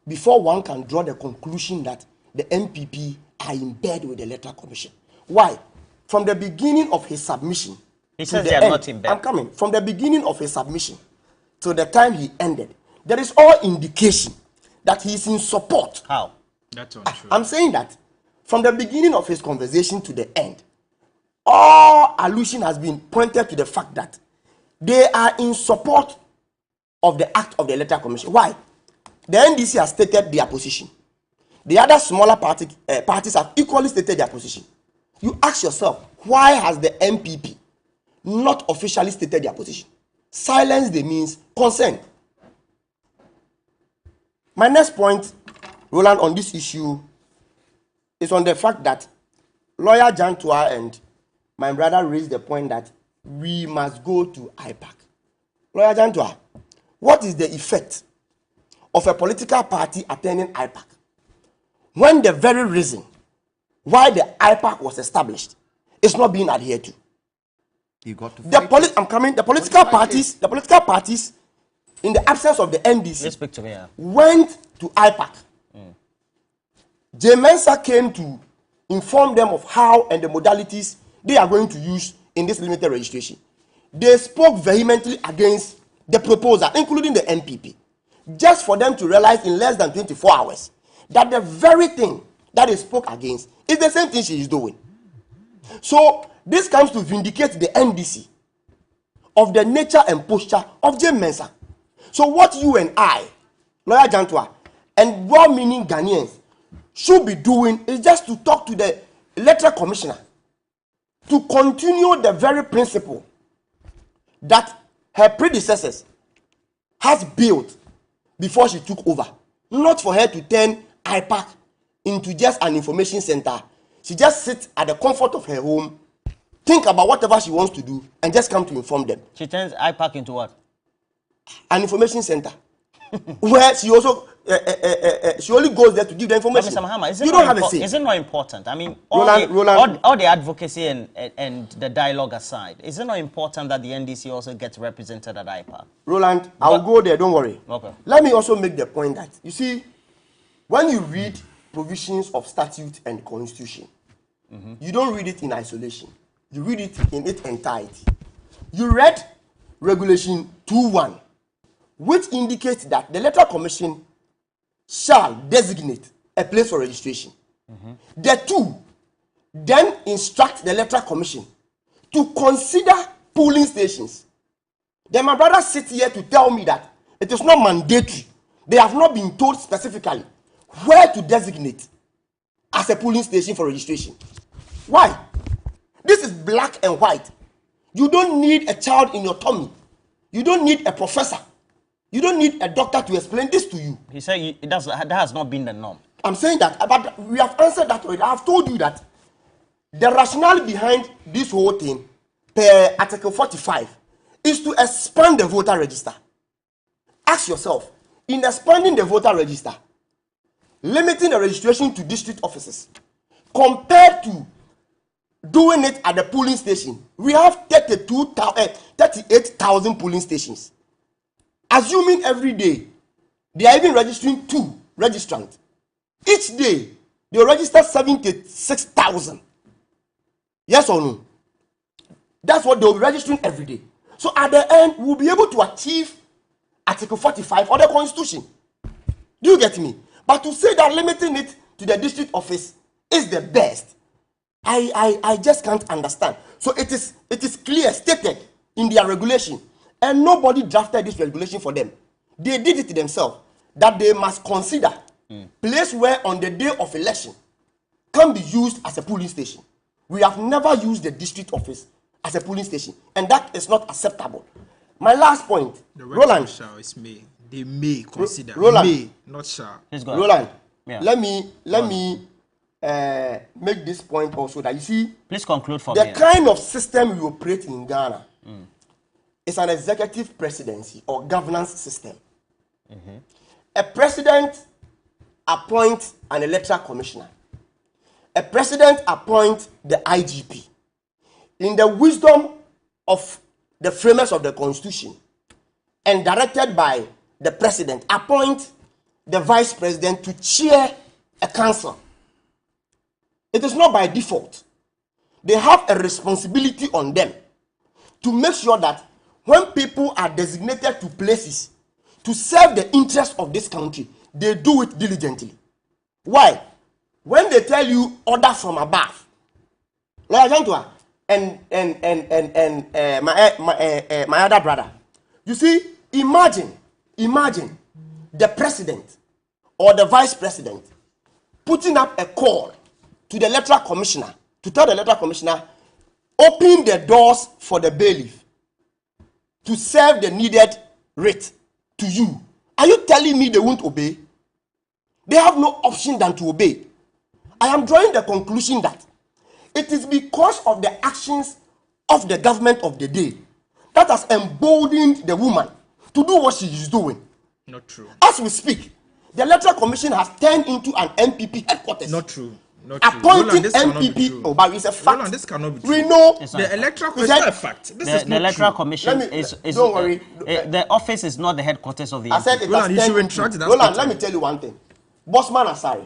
before one can draw the conclusion that the MPP are in bed with the Electoral Commission. Why? From the beginning of his submission, he says they are not in bed. I'm coming. From the beginning of his submission to the time he ended, there is all indication that he is in support. How? That's untrue. I'm saying that from the beginning of his conversation to the end, all allusion has been pointed to the fact that they are in support of the act of the Electoral Commission. Why? The NDC has stated their position. The other smaller parties have equally stated their position. You ask yourself, why has the MPP not officially stated their position? Silence they means consent. My next point, Roland, on this issue is on the fact that lawyer Jantua and my brother raised the point that we must go to IPAC. Lawyer Jantua, what is the effect of a political party attending IPAC when the very reason why the IPAC was established is not being adhered to? You got to The political parties, in the absence of the NDC, Speak to me, went to IPAC J. Mensah came to inform them of how and the modalities they are going to use in this limited registration. They spoke vehemently against the proposal, including the NPP, just for them to realize in less than 24 hours that the very thing that they spoke against is the same thing she is doing. So this comes to vindicate the NDC of the nature and posture of J. Mensah. So what you and I, Lawyer Jantua, and well-meaning Ghanaians should be doing is just to talk to the Electoral Commissioner to continue the very principle that her predecessors has built before she took over. Not for her to turn IPAC into just an information center. She just sits at the comfort of her home, think about whatever she wants to do, and just come to inform them. She turns IPAC into what? An information center. Where she also she only goes there to give the information. Mr. Mahama, you don't have a say. Is it not important? I mean, Roland, all the advocacy and the dialogue aside, is it not important that the NDC also gets represented at IPAC? Roland, I'll go there, don't worry. Okay. Let me also make the point that, you see, when you read provisions of statute and constitution, you don't read it in isolation. You read it in its entirety. You read Regulation 2.1, which indicates that the Electoral Commission shall designate a place for registration. The two then instruct the Electoral Commission to consider polling stations. Then my brother sits here to tell me that it is not mandatory. They have not been told specifically where to designate as a polling station for registration. Why? This is black and white. You don't need a child in your tummy. You don't need a professor. You don't need a doctor to explain this to you. He said that has not been the norm. I'm saying that, but we have answered that already. I have told you that the rationale behind this whole thing, per Article 45, is to expand the voter register. Ask yourself, in expanding the voter register, limiting the registration to district offices, compared to doing it at the polling station, we have 38,000 polling stations. Assuming every day they are even registering 2 registrants. Each day they register 76,000. Yes or no? That's what they'll be registering every day. So at the end, we'll be able to achieve Article 45 of the Constitution. Do you get me? But to say that limiting it to the district office is the best, I just can't understand. So it is clear, stated in their regulation, and nobody drafted this regulation for them. They did it themselves, that they must consider place where on the day of election can be used as a polling station. We have never used the district office as a polling station, and that is not acceptable. My last point, the Roland. Shall is may. They may consider. Roland, may, not shall. Roland, yeah. let me make this point also, that you see, please conclude for me. me. The kind of system we operate in Ghana is an executive presidency or governance system. A president appoints an electoral commissioner. A president appoints the IGP. In the wisdom of the framers of the Constitution and directed by the president, appoint the vice president to chair a council. It is not by default. They have a responsibility on them to make sure that when people are designated to places to serve the interests of this country, they do it diligently. Why? When they tell you order from above, Lawyer Jantua and my other brother, you see, imagine the president or the vice president putting up a call to the electoral commissioner to tell the electoral commissioner, open the doors for the bailiff to serve the needed writ to you. Are you telling me they won't obey? They have no option than to obey. I am drawing the conclusion that it is because of the actions of the government of the day that has emboldened the woman to do what she is doing. Not true. As we speak, the Electoral Commission has turned into an MPP headquarters. Not true. Not appointing true. MPP, oh, but it's a fact. Roland, this cannot be true. We know the Electoral Commission is not a fact. This is the not Electoral true. Commission don't worry. The office is not the headquarters of the I said it Roland, you has should turned retract into. that Roland, statement. let me tell you one thing. Bossman Asari,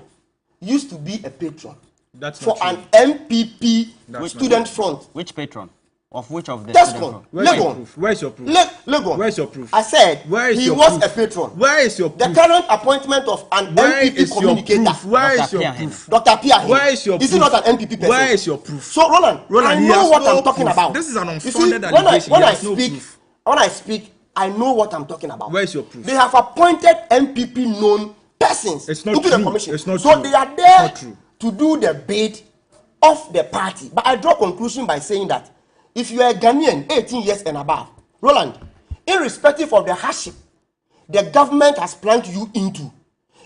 used to be a patron That's for not an MPP That's student front. Which patron? Of which of the Tescon. Where's your proof? Legon. Where's your proof? I said Where is he your was proof? a patron. Where is your proof? The current appointment of an Where MPP is your communicator. proof? Where is your Dr. proof? Dr. Pierre. Where is your proof? Is he not an MPP person? Where is your proof? So Roland, I he know has what no I'm talking proof. about. This is an You unfounded see, allegation. When He I has no speak, proof. I know what I'm talking about. Where is your proof? They have appointed MPP known persons It's not into true. the commission. It's not so true. they are It's there not true. to do the bid of the party. But I draw conclusion by saying that if you are a Ghanaian 18 years and above, Roland, irrespective of the hardship the government has plunged you into,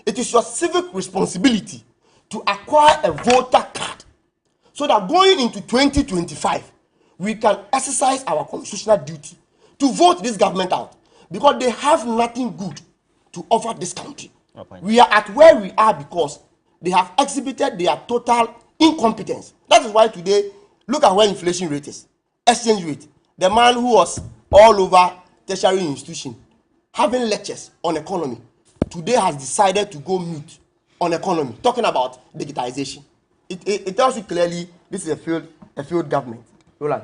it is your civic responsibility to acquire a voter card so that going into 2025, we can exercise our constitutional duty to vote this government out, because they have nothing good to offer this country. We are at where we are because they have exhibited their total incompetence. That is why today, look at where inflation rate is, exchange rate. The man who was all over tertiary institution having lectures on economy today has decided to go mute on economy, talking about digitization. It tells you clearly this is a failed government. Roland.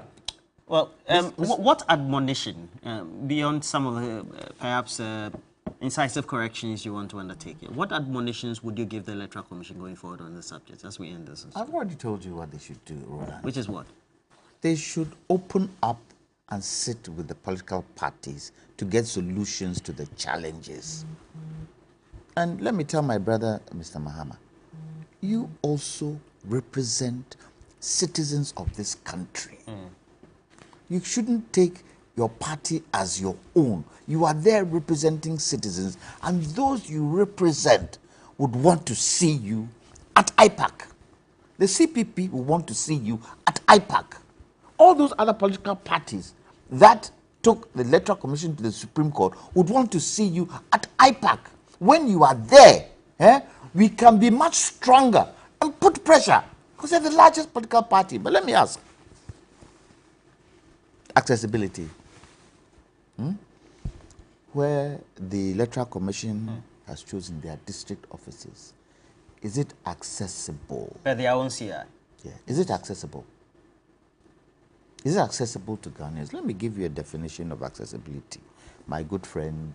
Well, what admonition, beyond some of the perhaps incisive corrections you want to undertake here, what admonitions would you give the Electoral Commission going forward on the subject as we end this? I've already told you what they should do, Roland. Which is what? They should open up and sit with the political parties to get solutions to the challenges. And let me tell my brother, Mr. Mahama, you also represent citizens of this country. You shouldn't take your party as your own. You are there representing citizens, and those you represent would want to see you at IPAC. The CPP will want to see you at IPAC. All those other political parties that took the Electoral Commission to the Supreme Court would want to see you at IPAC. When you are there, we can be much stronger and put pressure, because they're the largest political party. But let me ask, accessibility. Where the Electoral Commission has chosen their district offices, is it accessible? By their own CI. Yeah. Is it accessible? Is it accessible to Ghanaians? Let me give you a definition of accessibility. My good friend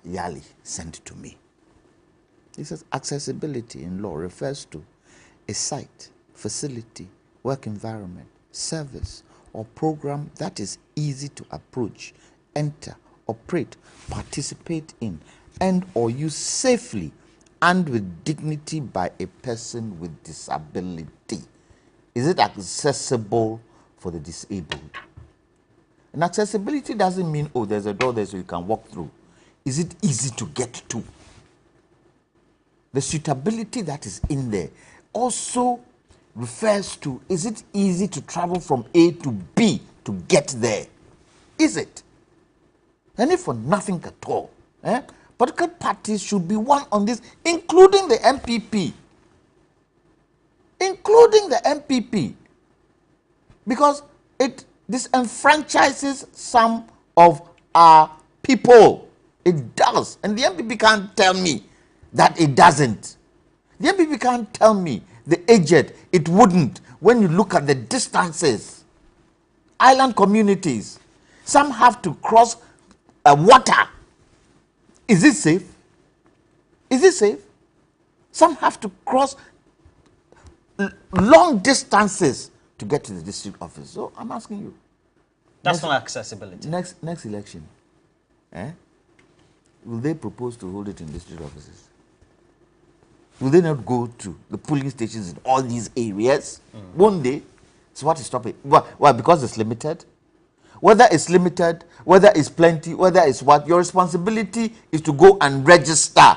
Yali sent to me. He says accessibility in law refers to a site, facility, work environment, service, or program that is easy to approach, enter, operate, participate in, and or use safely and with dignity by a person with disability. Is it accessible for the disabled? And accessibility doesn't mean, oh, there's a door there so you can walk through. Is it easy to get to? The suitability that is in there also refers to, is it easy to travel from A to B to get there? Is it? And if for nothing at all, political parties should be one on this, including the MPP. Including the MPP. Because it disenfranchises some of our people. It does. And the MPP can't tell me that it doesn't. The MPP can't tell me, the aged, it wouldn't. When you look at the distances, island communities, some have to cross water. Is it safe? Is it safe? Some have to cross long distances to get to the district office. So I'm asking you. That's not accessibility. Next election, will they propose to hold it in district offices? Will they not go to the polling stations in all these areas? Won't they? So what is stopping? Why? Because it's limited? Whether it's limited, whether it's plenty, whether it's what, your responsibility is to go and register.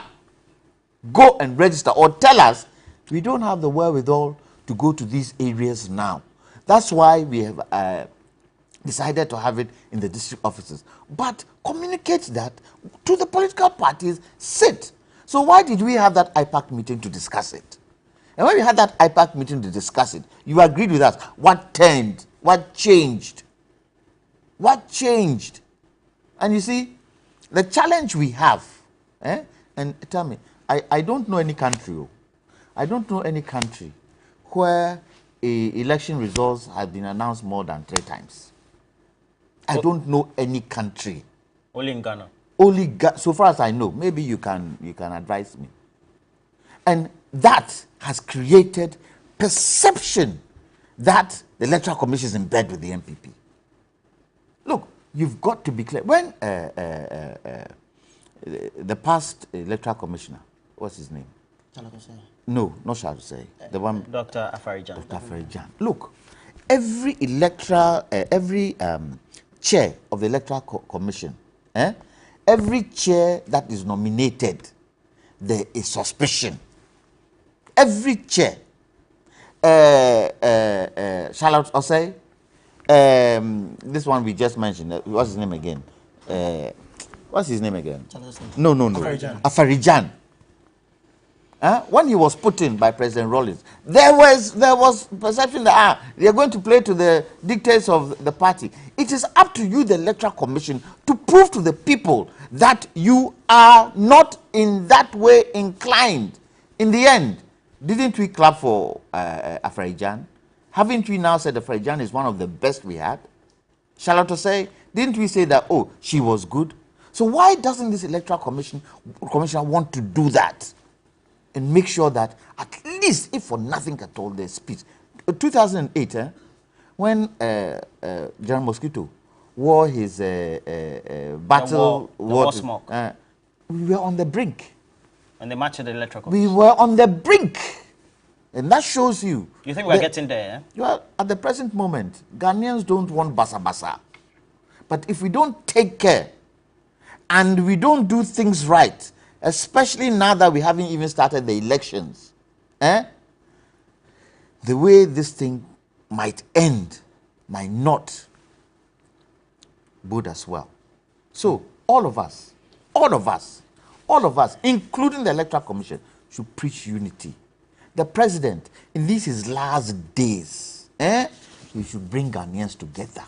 Go and register, or tell us, we don't have the wherewithal to go to these areas now. That's why we have decided to have it in the district offices. But communicate that to the political parties, sit. So why did we have that IPAC meeting to discuss it? And when we had that IPAC meeting to discuss it, you agreed with us. What turned? What changed? What changed? And you see, the challenge we have, and tell me, I don't know any country. I don't know any country where election results have been announced more than 3 times. I don't know any country. Only in Ghana. So far as I know. Maybe you can advise me. And that has created perception that the Electoral Commission is in bed with the MPP. Look, you've got to be clear. When the past Electoral Commissioner, what's his name? No, not Shalusei. The one. Dr. Afarijan. Dr. Afarijan. Look, every chair of the Electoral Commission, every chair that is nominated, there is suspicion. Every chair. Charlotte Osei, this one we just mentioned, what's his name again? What's his name again? No. Afarijan. When he was put in by President Rawlings, there was perception that they are going to play to the dictates of the party. It is up to you, the Electoral Commission, to prove to the people that you are not in that way inclined. In the end, didn't we clap for Afarijan? Haven't we now said Afarijan is one of the best we had? Charlotte say, didn't we say that, oh, she was good? So why doesn't this Electoral Commissioner want to do that? And make sure that at least, if for nothing at all, there's peace. 2008, when General Mosquito wore his battle war smoke, we were on the brink. And they marched to the Electoral Commission. We were on the brink. And that shows you. You think we're getting there? Well, at the present moment, Ghanaians don't want basa-basa. But if we don't take care and we don't do things right, especially now that we haven't even started the elections, the way this thing might end might not bode as well. So all of us, including the Electoral Commission, should preach unity. The president, in his last days, he should bring Ghanaians together.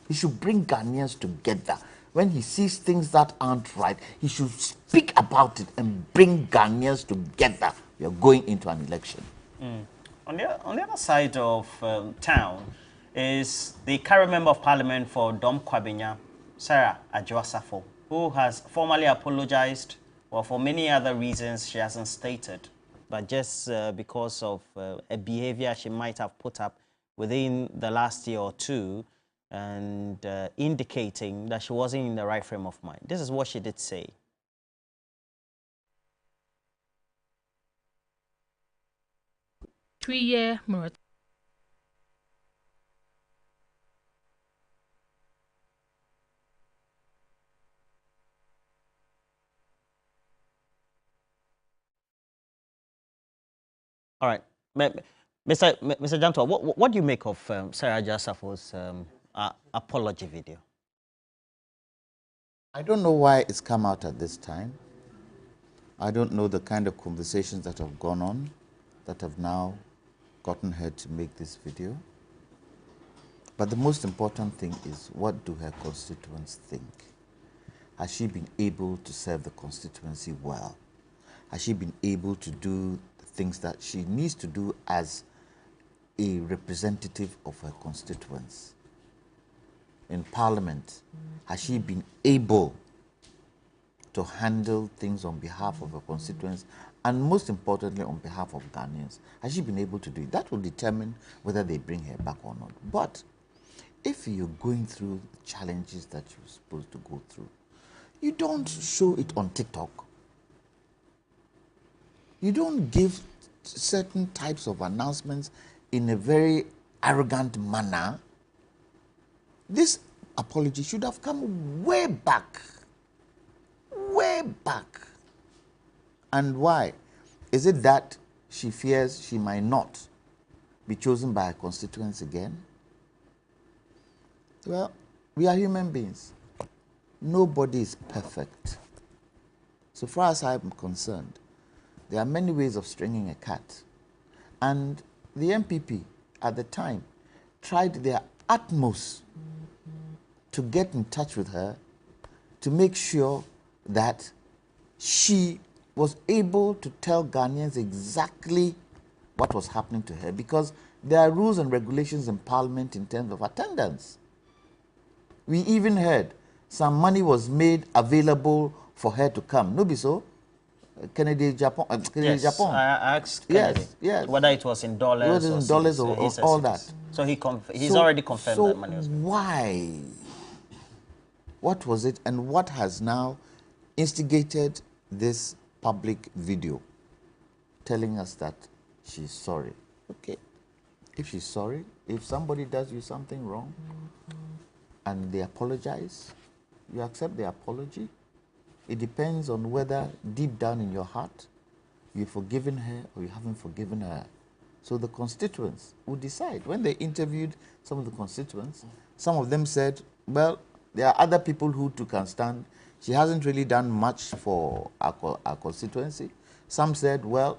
He should bring Ghanaians together. When he sees things that aren't right, he should speak about it and bring Ghanaians together. We are going into an election. On the other side of town is the current member of parliament for Dom Kwabinya, Sarah Adjoasafo, who has formally apologized, or for many other reasons she hasn't stated, but just because of a behavior she might have put up within the last year or two, and indicating that she wasn't in the right frame of mind. This is what she did say. Three-year moratorium. All right, Mr. Jantua, what do you make of Sarah Adjoasafo's apology video? I don't know why it's come out at this time. I don't know the kind of conversations that have gone on that have now gotten her to make this video. But the most important thing is, what do her constituents think? Has she been able to serve the constituency well? Has she been able to do the things that she needs to do as a representative of her constituents? In Parliament, has she been able to handle things on behalf of her constituents, and most importantly on behalf of Ghanaians? Has she been able to do it? That will determine whether they bring her back or not. But if you're going through challenges that you're supposed to go through, you don't show it on TikTok. You don't give certain types of announcements in a very arrogant manner. This apology should have come way back. Way back. And why? Is it that she fears she might not be chosen by her constituents again? Well, we are human beings. Nobody is perfect. So far as I'm concerned, there are many ways of stringing a cat. And the MPP at the time tried their utmost to get in touch with her to make sure that she was able to tell Ghanaians exactly what was happening to her, because there are rules and regulations in Parliament in terms of attendance. We even heard some money was made available for her to come. No, be so? Kennedy, Japan. Yes, Japan. I asked Kennedy whether it was in dollars, or all that. So he's already confirmed that money was made. Why? What was it, and what has now instigated this public video telling us that she's sorry? Okay, if she's sorry, if somebody does you something wrong and they apologize, you accept the apology. It depends on whether deep down in your heart you've forgiven her or you haven't forgiven her. So the constituents will decide. When they interviewed some of the constituents, some of them said, well, there are other people who can stand. She hasn't really done much for our constituency. Some said, well,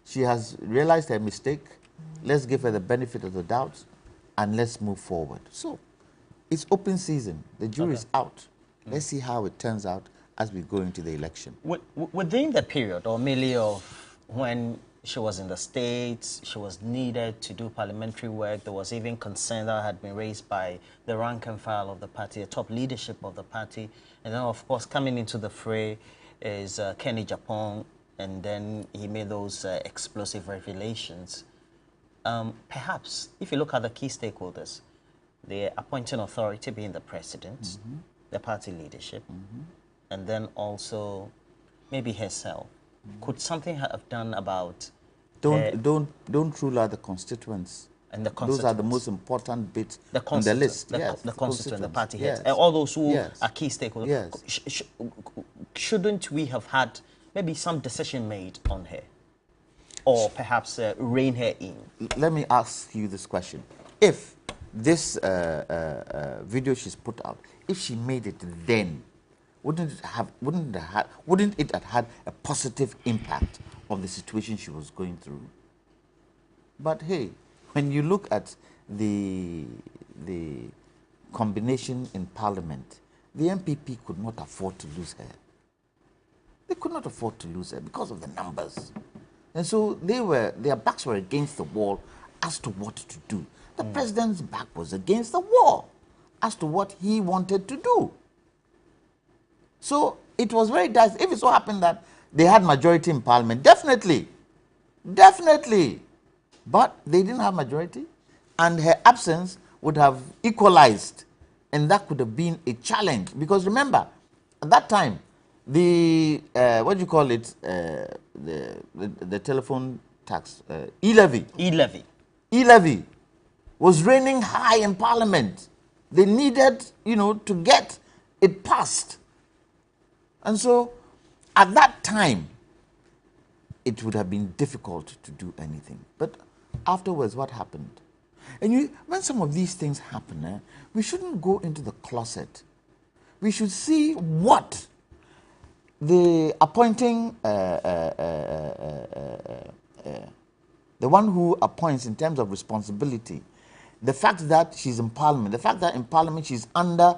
she has realized her mistake. Let's give her the benefit of the doubt and let's move forward. So it's open season. The jury is out. Let's see how it turns out as we go into the election. Within the period, or merely of when she was in the States, she was needed to do parliamentary work, there was even concern that had been raised by the rank and file of the party, the top leadership of the party. And then, of course, coming into the fray is Kenny Japan, and then he made those explosive revelations. Perhaps, if you look at the key stakeholders, the appointing authority being the president, the party leadership, and then also maybe herself. Could something have done about... Don't rule out the constituents. And the those are the most important bits on the list. The constituent, the party heads, and all those who are key stakeholders. Shouldn't we have had maybe some decision made on her? Or perhaps rein her in? Let me ask you this question. If this video she's put out, if she made it then, wouldn't it have had a positive impact on the situation she was going through? But hey, when you look at the combination in Parliament, the MPP could not afford to lose her. They could not afford to lose her because of the numbers. And so their backs were against the wall as to what to do. The president's back was against the wall as to what he wanted to do. So it was very dicey. If it so happened that they had majority in Parliament, definitely. But they didn't have majority, and her absence would have equalized, and that could have been a challenge. Because remember, at that time, the what do you call it? The telephone tax, e-levy was reigning high in Parliament. They needed, to get it passed. And so, at that time, it would have been difficult to do anything. But afterwards, what happened? And when some of these things happen, we shouldn't go into the closet. We should see what the appointing, the one who appoints in terms of responsibility, the fact that she's in Parliament, the fact that in Parliament she's under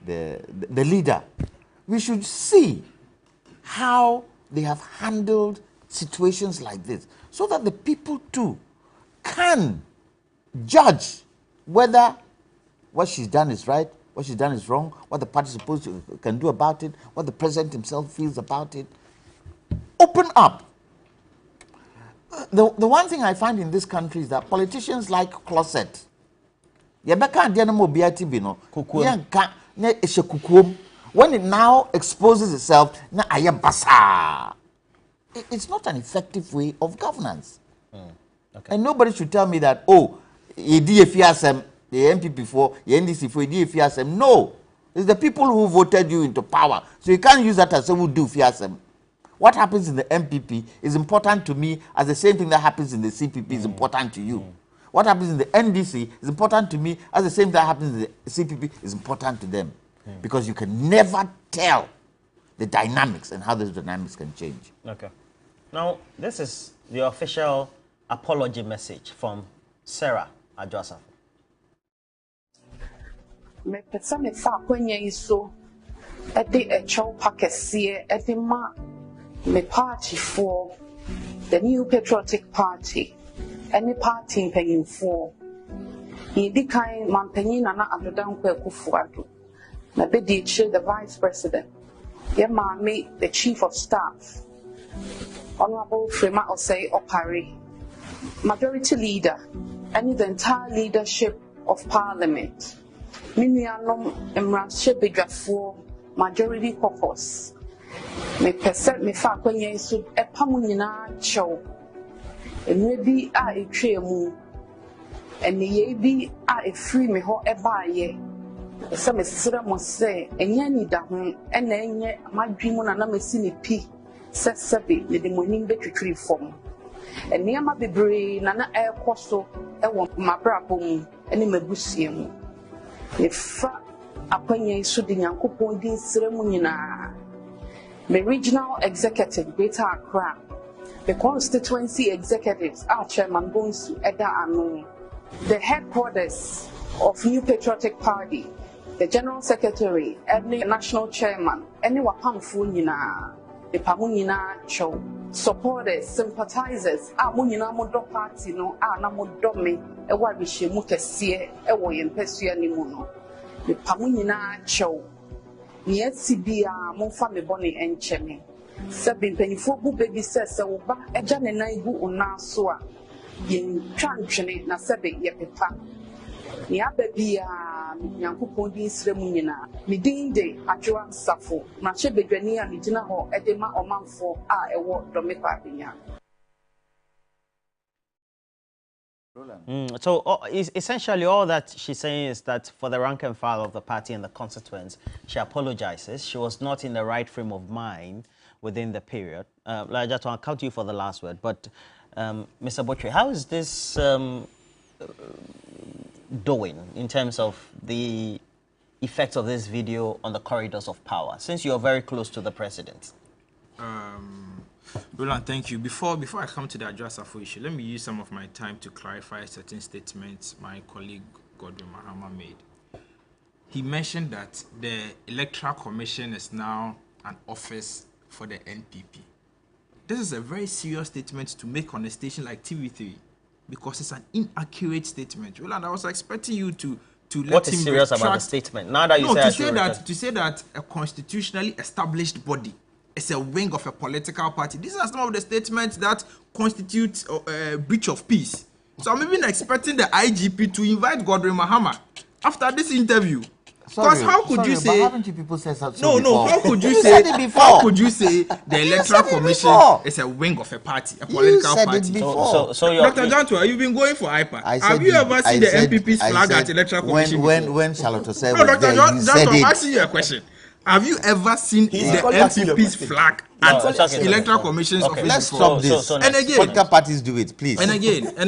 the leader, we should see how they have handled situations like this, so that the people too can judge whether what she's done is right, what she's done is wrong, what the party can do about it, what the president himself feels about it. Open up. The one thing I find in this country is that politicians like closet. When it now exposes itself, it's not an effective way of governance. And nobody should tell me that, the MPP for, the NDC for, no. It's the people who voted you into power. So you can't use that as someone who do FIASM. What happens in the MPP is important to me as the same thing that happens in the CPP is important to you. What happens in the NDC is important to me as the same thing that happens in the CPP is important to them. Because you can never tell the dynamics and how those dynamics can change. Okay. Now, this is the official apology message from Sarah Me pesa me fa kwenye iso ɛde ɛkyɛw pa kɛseɛ ɛde ma me party for the New Patriotic Party ɛne party mpanyinfoɔ yɛdi kan mampanyin Nana Adodankwa Akufo-Addo na bɛdi akyire the Vice President yɛ maame the Chief of Staff Honorable Frema Osei Opare, Majority Leader and the entire leadership of Parliament. Minianom Emranshebedwafo Majority Caucus. Me pese me fa kwenye so epamu nyina chew. Enwe bi a etwe mu. Eniye bi a efiri me ho ebaye. Ese me sira mo se enye ni da ho ena enye madwimu na mesi ne pi. Sesebe me de monim betwitwiri fom. Eniama bebre na ekɔ so ɛwɔ mabrabɔ mu ɛne mabusie mu. Me fa akwanya so de Nyankopɔn din sire mu nyinaa. Me regional executive Greater Accra, the constituency executives are Chairman Bonsu Eda Anu, the headquarters of New Patriotic Party, the General Secretary, and the National Chairman, any Wapamfu Nina, the Pamunina Cho, supporters, sympathizers, Amunina Modo Party, no, Anamodomi, a Wabishi Mukesie, a Wayan Pesia Nimuno, the Pamunina Cho. Yes, be mon family bonny and chemmy. Sabin pennyful baby says, so ba a jan and I go on now soa. Yen tranchene na sebe ye pepa. Nia baby Yankupon Sremunina. Midin de Adjoan Safo, Mache Bedrenia, Nidina or Edema or Manfo are a word domipa. So essentially all that she's saying is that for the rank and file of the party and the constituents, she apologizes. She was not in the right frame of mind within the period. I just want to count you for the last word. But Mr. Botry, how is this doing in terms of the effects of this video on the corridors of power, since you're very close to the president? Roland, thank you. Before I come to the Adjusafo issue, let me use some of my time to clarify certain statements my colleague Godwin Mahama made. He mentioned that the Electoral Commission is now an office for the NPP. This is a very serious statement to make on a station like TV3 because it's an inaccurate statement. Roland, I was expecting you to let what him is serious about the statement? Now that you to say that a constitutionally established body is a wing of a political party. These are some of the statements that constitute a breach of peace. So I'm even expecting the IGP to invite Godwin Mahama after this interview. Because how could you say? Haven't you people said something? No. How could you say? How could you say the Electoral Commission is a wing of a party, a political party? So Dr. Jantua, you've been going for IPA. Have you ever seen the NPP's flag at Electoral Commission? When Charlotte said, no, Dr. Jantua, I'm asking you a question. Have you ever seen the NPP's flag at Electoral Commission's office? Let's stop this. And again, political parties do it, please. And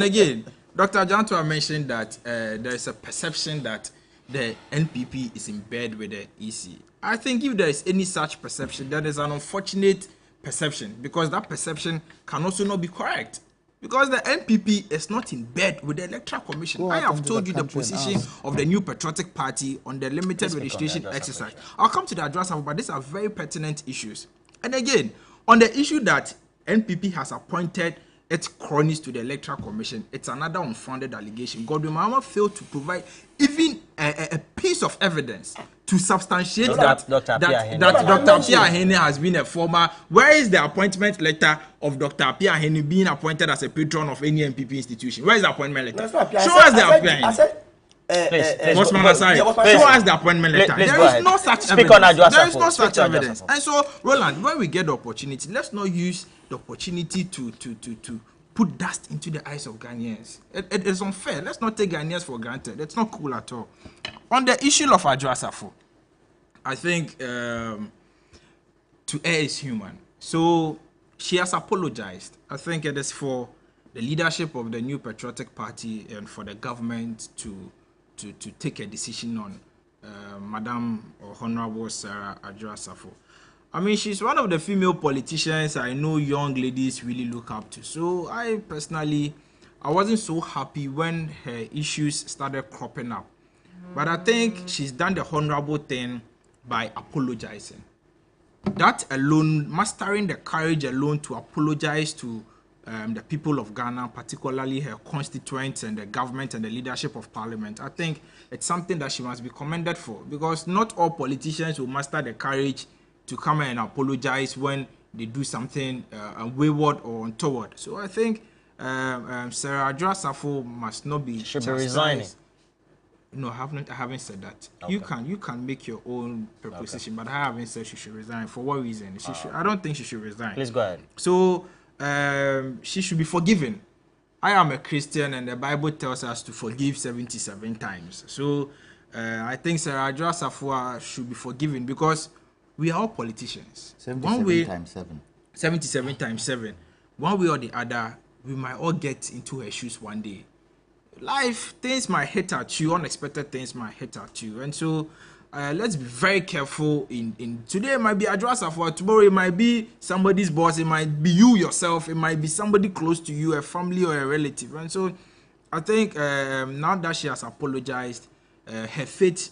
again, Dr. Jantua mentioned that there is a perception that the NPP is in bed with the EC. I think if there is any such perception, that is an unfortunate perception because that perception can also not be correct. Because the NPP is not in bed with the Electoral Commission. I have told you the position of the New Patriotic Party on the limited registration exercise. I'll come to the address, but these are very pertinent issues. And again, on the issue that NPP has appointed its cronies to the Electoral Commission, it's another unfounded allegation. Godwin Mahama failed to provide even a piece of evidence to substantiate that Dr. Appiah-Ahene has been a former. Where is the appointment letter of Dr. Appiah-Ahene being appointed as a patron of any NPP institution? Where is the appointment letter? Show us the Appiah-Ahene. Show us the appointment letter. There is no such evidence. There is no such evidence. And so, Roland, when we get the opportunity, let's not use the opportunity to put dust into the eyes of Ghanaians. It is unfair. Let's not take Ghanaians for granted. It's not cool at all. On the issue of Adjusafo, I think to err is human. So she has apologized. I think it is for the leadership of the New Patriotic Party and for the government to take a decision on Madam or Honorable Sarah Adjusafo. I mean, she's one of the female politicians I know young ladies really look up to. So I personally, I wasn't so happy when her issues started cropping up. But I think she's done the honorable thing by apologizing. That alone, mastering the courage alone to apologize to the people of Ghana, particularly her constituents and the government and the leadership of parliament, I think it's something that she must be commended for, because not all politicians will master the courage to come and apologize when they do something wayward or untoward. So I think Sarah Adwoa Safo must not be should be resigning. No, I haven't said that. Okay. You can make your own proposition, okay, but I haven't said she should resign. For what reason? I don't think she should resign. Please go ahead. So she should be forgiven. I am a Christian, and the Bible tells us to forgive 77 times. So I think Sarah Adwoa Safo should be forgiven, because we are all politicians. 77 times 7. 77 times 7. One way or the other, we might all get into her shoes one day. Life, things might hit at you, unexpected things might hit at you, and so let's be very careful. In today it might be Adwoa Safo, tomorrow it might be somebody's boss, it might be you yourself, it might be somebody close to you, a family or a relative, and so I think now that she has apologized, her fate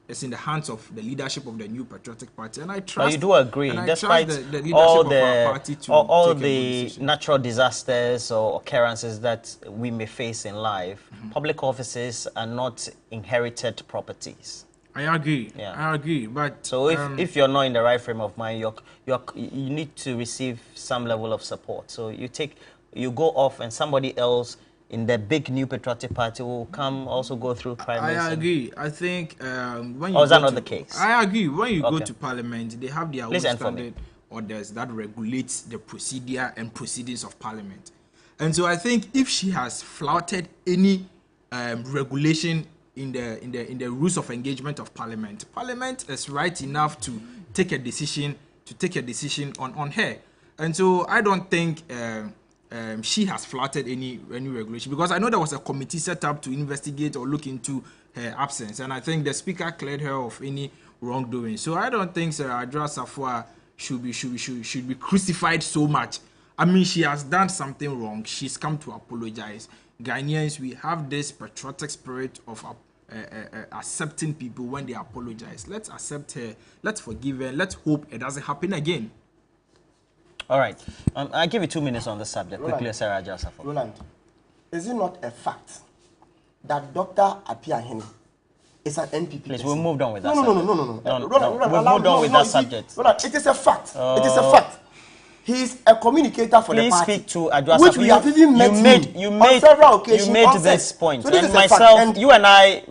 is in the hands of the leadership of the New Patriotic Party, and I trust. But you do agree, despite the leadership all of our party to all take the natural disasters or occurrences that we may face in life, public offices are not inherited properties. I agree. Yeah. I agree. But so if you're not in the right frame of mind, you need to receive some level of support. So you go off, and somebody else in the big New Patriotic Party will come also go through primaries. I agree. I think when you or is that not the case? I agree. When you go to Parliament, they have their own standard me. orders that regulates the procedure and proceedings of Parliament. And so I think if she has flouted any regulation in the rules of engagement of Parliament, Parliament is right enough to take a decision on her. And so I don't think she has flouted any regulation, because I know there was a committee set up to investigate or look into her absence, and I think the Speaker cleared her of any wrongdoing. So I don't think Sarah Adwoa Safo should be crucified so much. I mean, she has done something wrong. She's come to apologize. Ghanaians, we have this patriotic spirit of accepting people when they apologize. Let's accept her. Let's forgive her. Let's hope it doesn't happen again. All right. I'll give you 2 minutes on this subject. Roland, quickly, Sarah Adwoa Safo. Roland, is it not a fact that Dr. Apiahene is an NPP? Please, we'll move on with that. No. Roland, we'll move on with that subject. Roland, it is a fact. It is a fact. He is a communicator for the party. Please speak to Adwoa Safo. Which we have even met on several occasions. You made this point. So this and myself, you and I,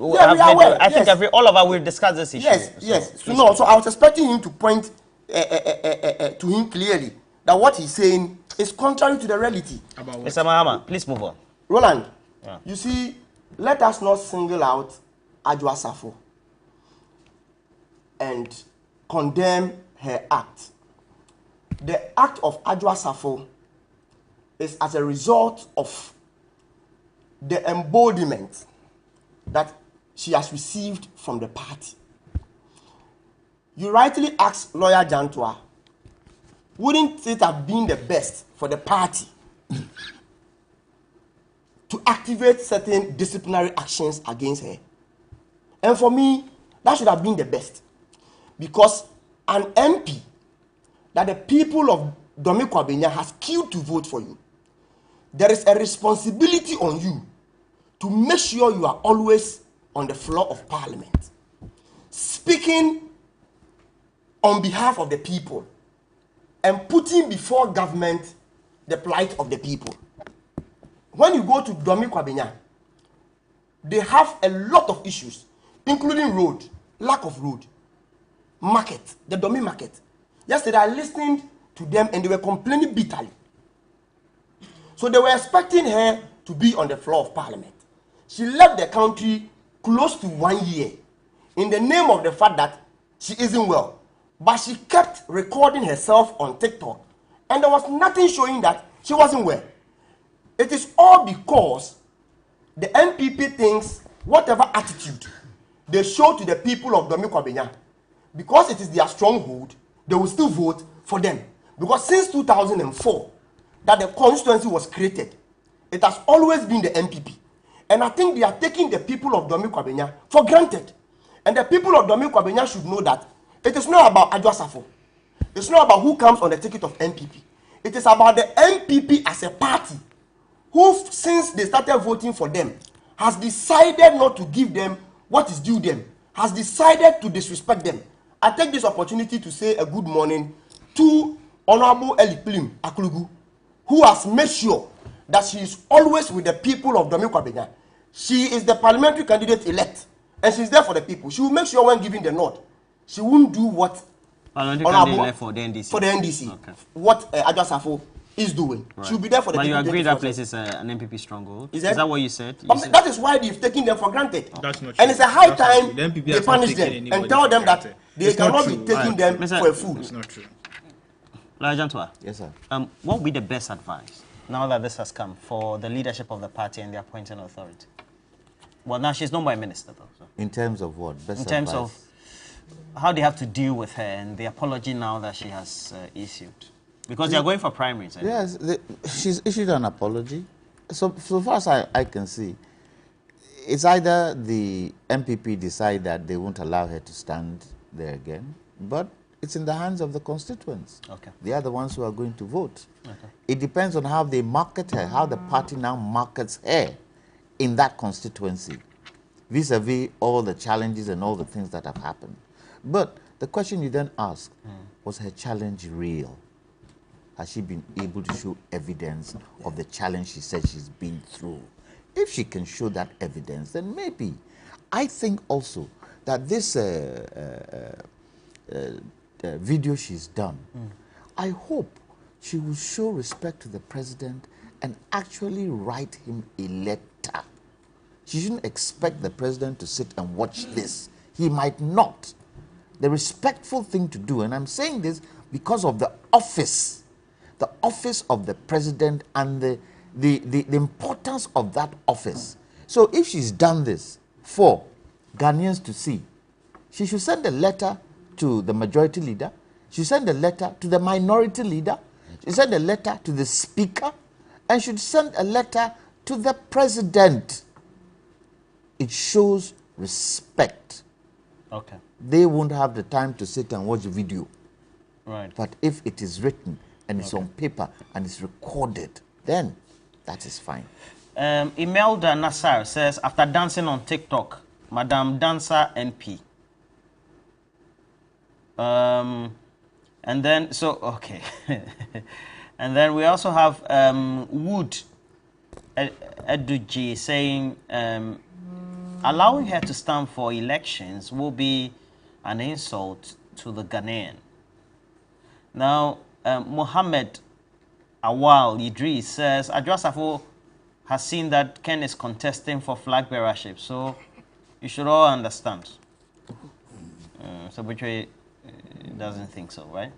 I think all of us will discuss this issue. Yes. So I was expecting him to point to him clearly that what he's saying is contrary to the reality. Mr. Mahama, please move on. Roland, you see, let us not single out Adwoa Safo and condemn her act. The act of Adwoa Safo is as a result of the embodiment that she has received from the party. You rightly asked Lawyer Jantua, wouldn't it have been the best for the party to activate certain disciplinary actions against her? And for me, that should have been the best, because an MP that the people of Domi Kwabenya has queued to vote for you, there is a responsibility on you to make sure you are always on the floor of Parliament, speaking on behalf of the people and putting before government the plight of the people. When you go to Domi Kwabenya, they have a lot of issues, including road, lack of road, market, the Domi market. Yesterday, I listened to them and they were complaining bitterly. So they were expecting her to be on the floor of Parliament. She left the country close to 1 year in the name of the fact that she isn't well. But she kept recording herself on TikTok, and there was nothing showing that she wasn't well. It is all because the NPP thinks whatever attitude they show to the people of Domi Kwabenya, because it is their stronghold, they will still vote for them. Because since 2004, that the constituency was created, it has always been the NPP. And I think they are taking the people of Domi Kwabenya for granted. And the people of Domi Kwabenya should know that It is not about Adwoa Safo. It's not about who comes on the ticket of MPP. It is about the MPP as a party who, since they started voting for them, has decided not to give them what is due them, has decided to disrespect them. I take this opportunity to say a good morning to Honorable Eli Plim Akulugu, who has made sure that she is always with the people of Domin Kwabena. She is the parliamentary candidate elect, and she's there for the people. She will make sure when giving the nod, she won't do what Honorable for the NDC. For the NDC, okay. What Adwoa Safo is doing. Right. She will be there for the people. But you agree that place is an MPP stronghold? Is that what you said? That is why they've taken them for granted. That's not true. And it's a high time they punish them and tell them that they cannot be taking them for a fool. It's not true. Jantua, yes, sir. What would be the best advice now that this has come for the leadership of the party and the appointing authority? Well, now she's no more a minister, though. So. In terms of what? Best in terms advice? Of how they have to deal with her and the apology now that she has issued. Because they are going for primaries. Yes, she's issued an apology. So far as I can see, it's either the MPP decide that they won't allow her to stand there again, but it's in the hands of the constituents. Okay. They are the ones who are going to vote. Okay. It depends on how they market her, how the party now markets her in that constituency, vis-a-vis all the challenges and all the things that have happened. But the question you then ask, was her challenge real? Has she been able to show evidence of the challenge she said she's been through? If she can show that evidence, then maybe. I think also that this video she's done, I hope she will show respect to the president and actually write him a letter. She shouldn't expect the president to sit and watch this. He might not. The respectful thing to do, and I'm saying this because of the office of the president and the importance of that office. So if she's done this for Ghanaians to see, she should send a letter to the majority leader, she should send a letter to the minority leader, she should send a letter to the speaker, and should send a letter to the president. It shows respect. Okay. They won't have the time to sit and watch the video. Right. But if it is written and it's on paper and it's recorded, then that is fine. Imelda Nassar says, after dancing on TikTok, Madam Dancer NP. And then, so, okay. And then we also have Wood Eduji saying, allowing her to stand for elections will be an insult to the Ghanaian. Now, Mohammed Awal Idris says, Adwoa Safo has seen that Ken is contesting for flag bearership, so you should all understand. So Betray doesn't think so, right?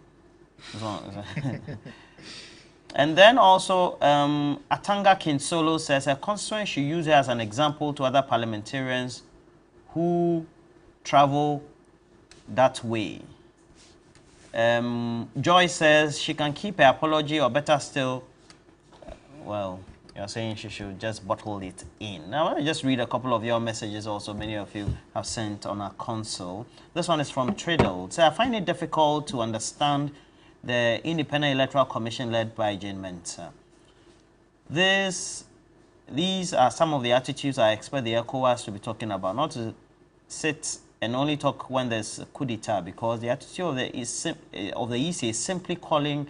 And then also, Atanga Kinsolo says her constituents should use her as an example to other parliamentarians who travel that way. Joy says she can keep her apology, or better still, well, you're saying she should just bottle it in. Now, let me just read a couple of your messages also. Many of you have sent on our console. This one is from Triddle. So I find it difficult to understand the Independent Electoral Commission led by Jane Mensah. These are some of the attitudes I expect the ECOWAS to be talking about, not to sit and only talk when there's a coup d'etat, because the attitude of the EC is simply calling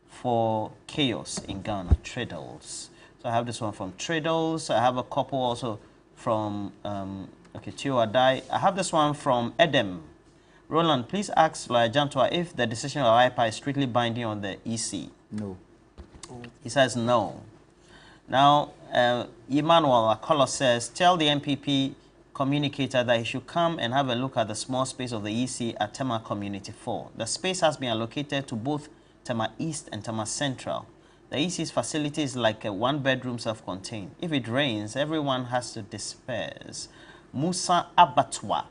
for chaos in Ghana. Triddles. So I have this one from Triddles. I have a couple also from Tio Adai. I have this one from Edem. Roland, please ask Lawyer Jantua if the decision of IPA is strictly binding on the EC. No. He says no. Now, Emmanuel Akolo says, tell the MPP communicator that he should come and have a look at the small space of the EC at Tema Community 4. The space has been allocated to both Tema East and Tema Central. The EC's facility is like a one-bedroom self-contained. If it rains, everyone has to disperse. Musa Abatwa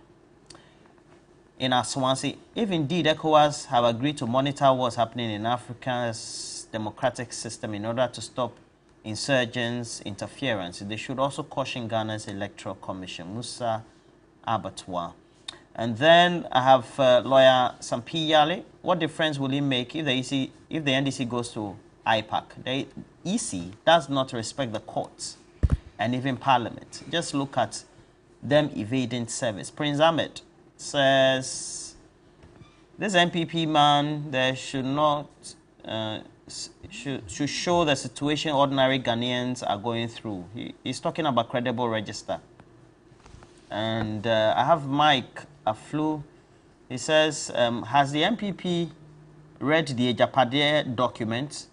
in Aswansi, if indeed ECOWAS have agreed to monitor what's happening in Africa's democratic system in order to stop insurgents' interference, they should also caution Ghana's Electoral Commission. Musa Abatwa. And then I have lawyer Sampi Yale. What difference will it make if the NDC goes to IPAC? The EC does not respect the courts and even Parliament. Just look at them evading service. Prince Ahmed says, this MPP man, there should not, should show the situation ordinary Ghanaians are going through. He's talking about credible register. And I have Mike Aflu. He says, has the MPP read the Ejapade document?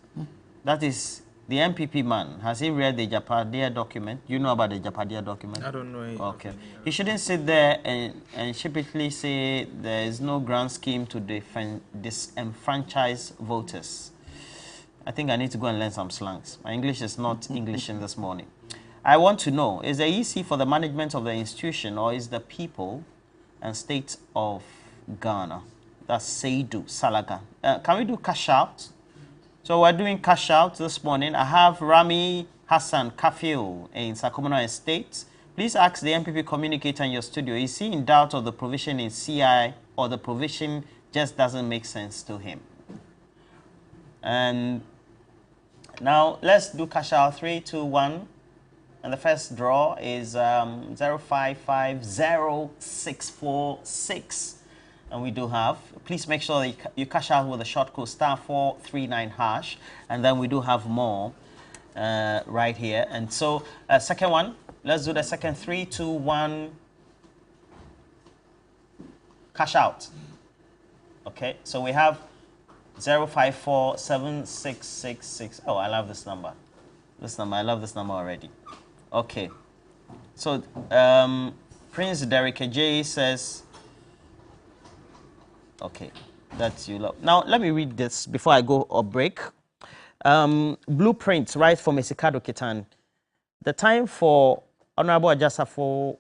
That is the MPP man. Has he read the Ejapade document? You know about the Ejapade document? I don't know. Okay. He shouldn't sit there and stupidly say there is no grand scheme to disenfranchise voters. I think I need to go and learn some slangs. My English is not English in this morning. I want to know, is the EC for the management of the institution or is the people and state of Ghana? That's Seidu Salaga. Can we do cash out? So we're doing cash out this morning. I have Rami Hassan Kafil in Sakomona Estate. Please ask the MPP communicator in your studio, is he in doubt of the provision in CI or the provision just doesn't make sense to him? And now let's do cash out. 3, 2, 1. And the first draw is 0550-646. And we do have, please make sure that you cash out with the short code *439#. And then we do have more right here. And so, second one, let's do the second. 3, 2, 1. Cash out. Okay, so we have 0547666. Oh, I love this number. I love this number already. Okay, so Prince Derek J says, okay, that's you love. Now let me read this before I go or break. Blueprint, right from Esikado Kitan. The time for Honorable Ajo Asafo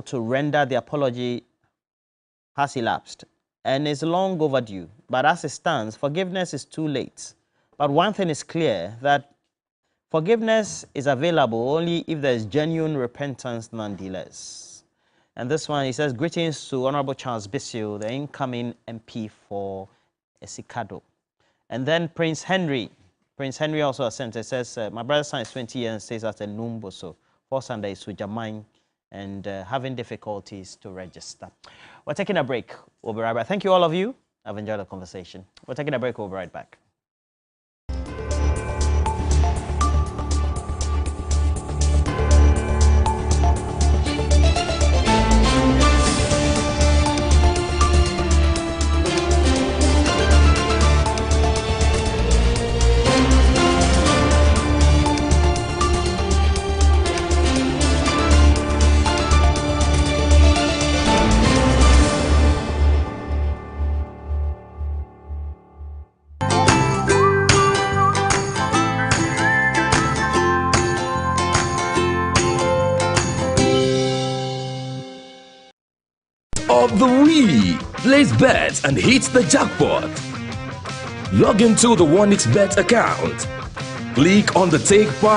to render the apology has elapsed and is long overdue. But as it stands, forgiveness is too late. But one thing is clear, that forgiveness is available only if there is genuine repentance nonetheless. And this one, he says, greetings to Honorable Charles Bissell, the incoming MP for Esikado. And then Prince Henry also sent, it says, my brother's son is 20 years and stays at Numbo, so for Sunday is Sujamine and having difficulties to register. We're taking a break. We'll be right back. Thank you, all of you. I've enjoyed the conversation. We're taking a break. We'll be right back. Of the week, place bets and hit the jackpot. Log into the 1xBet account. Click on the Take Part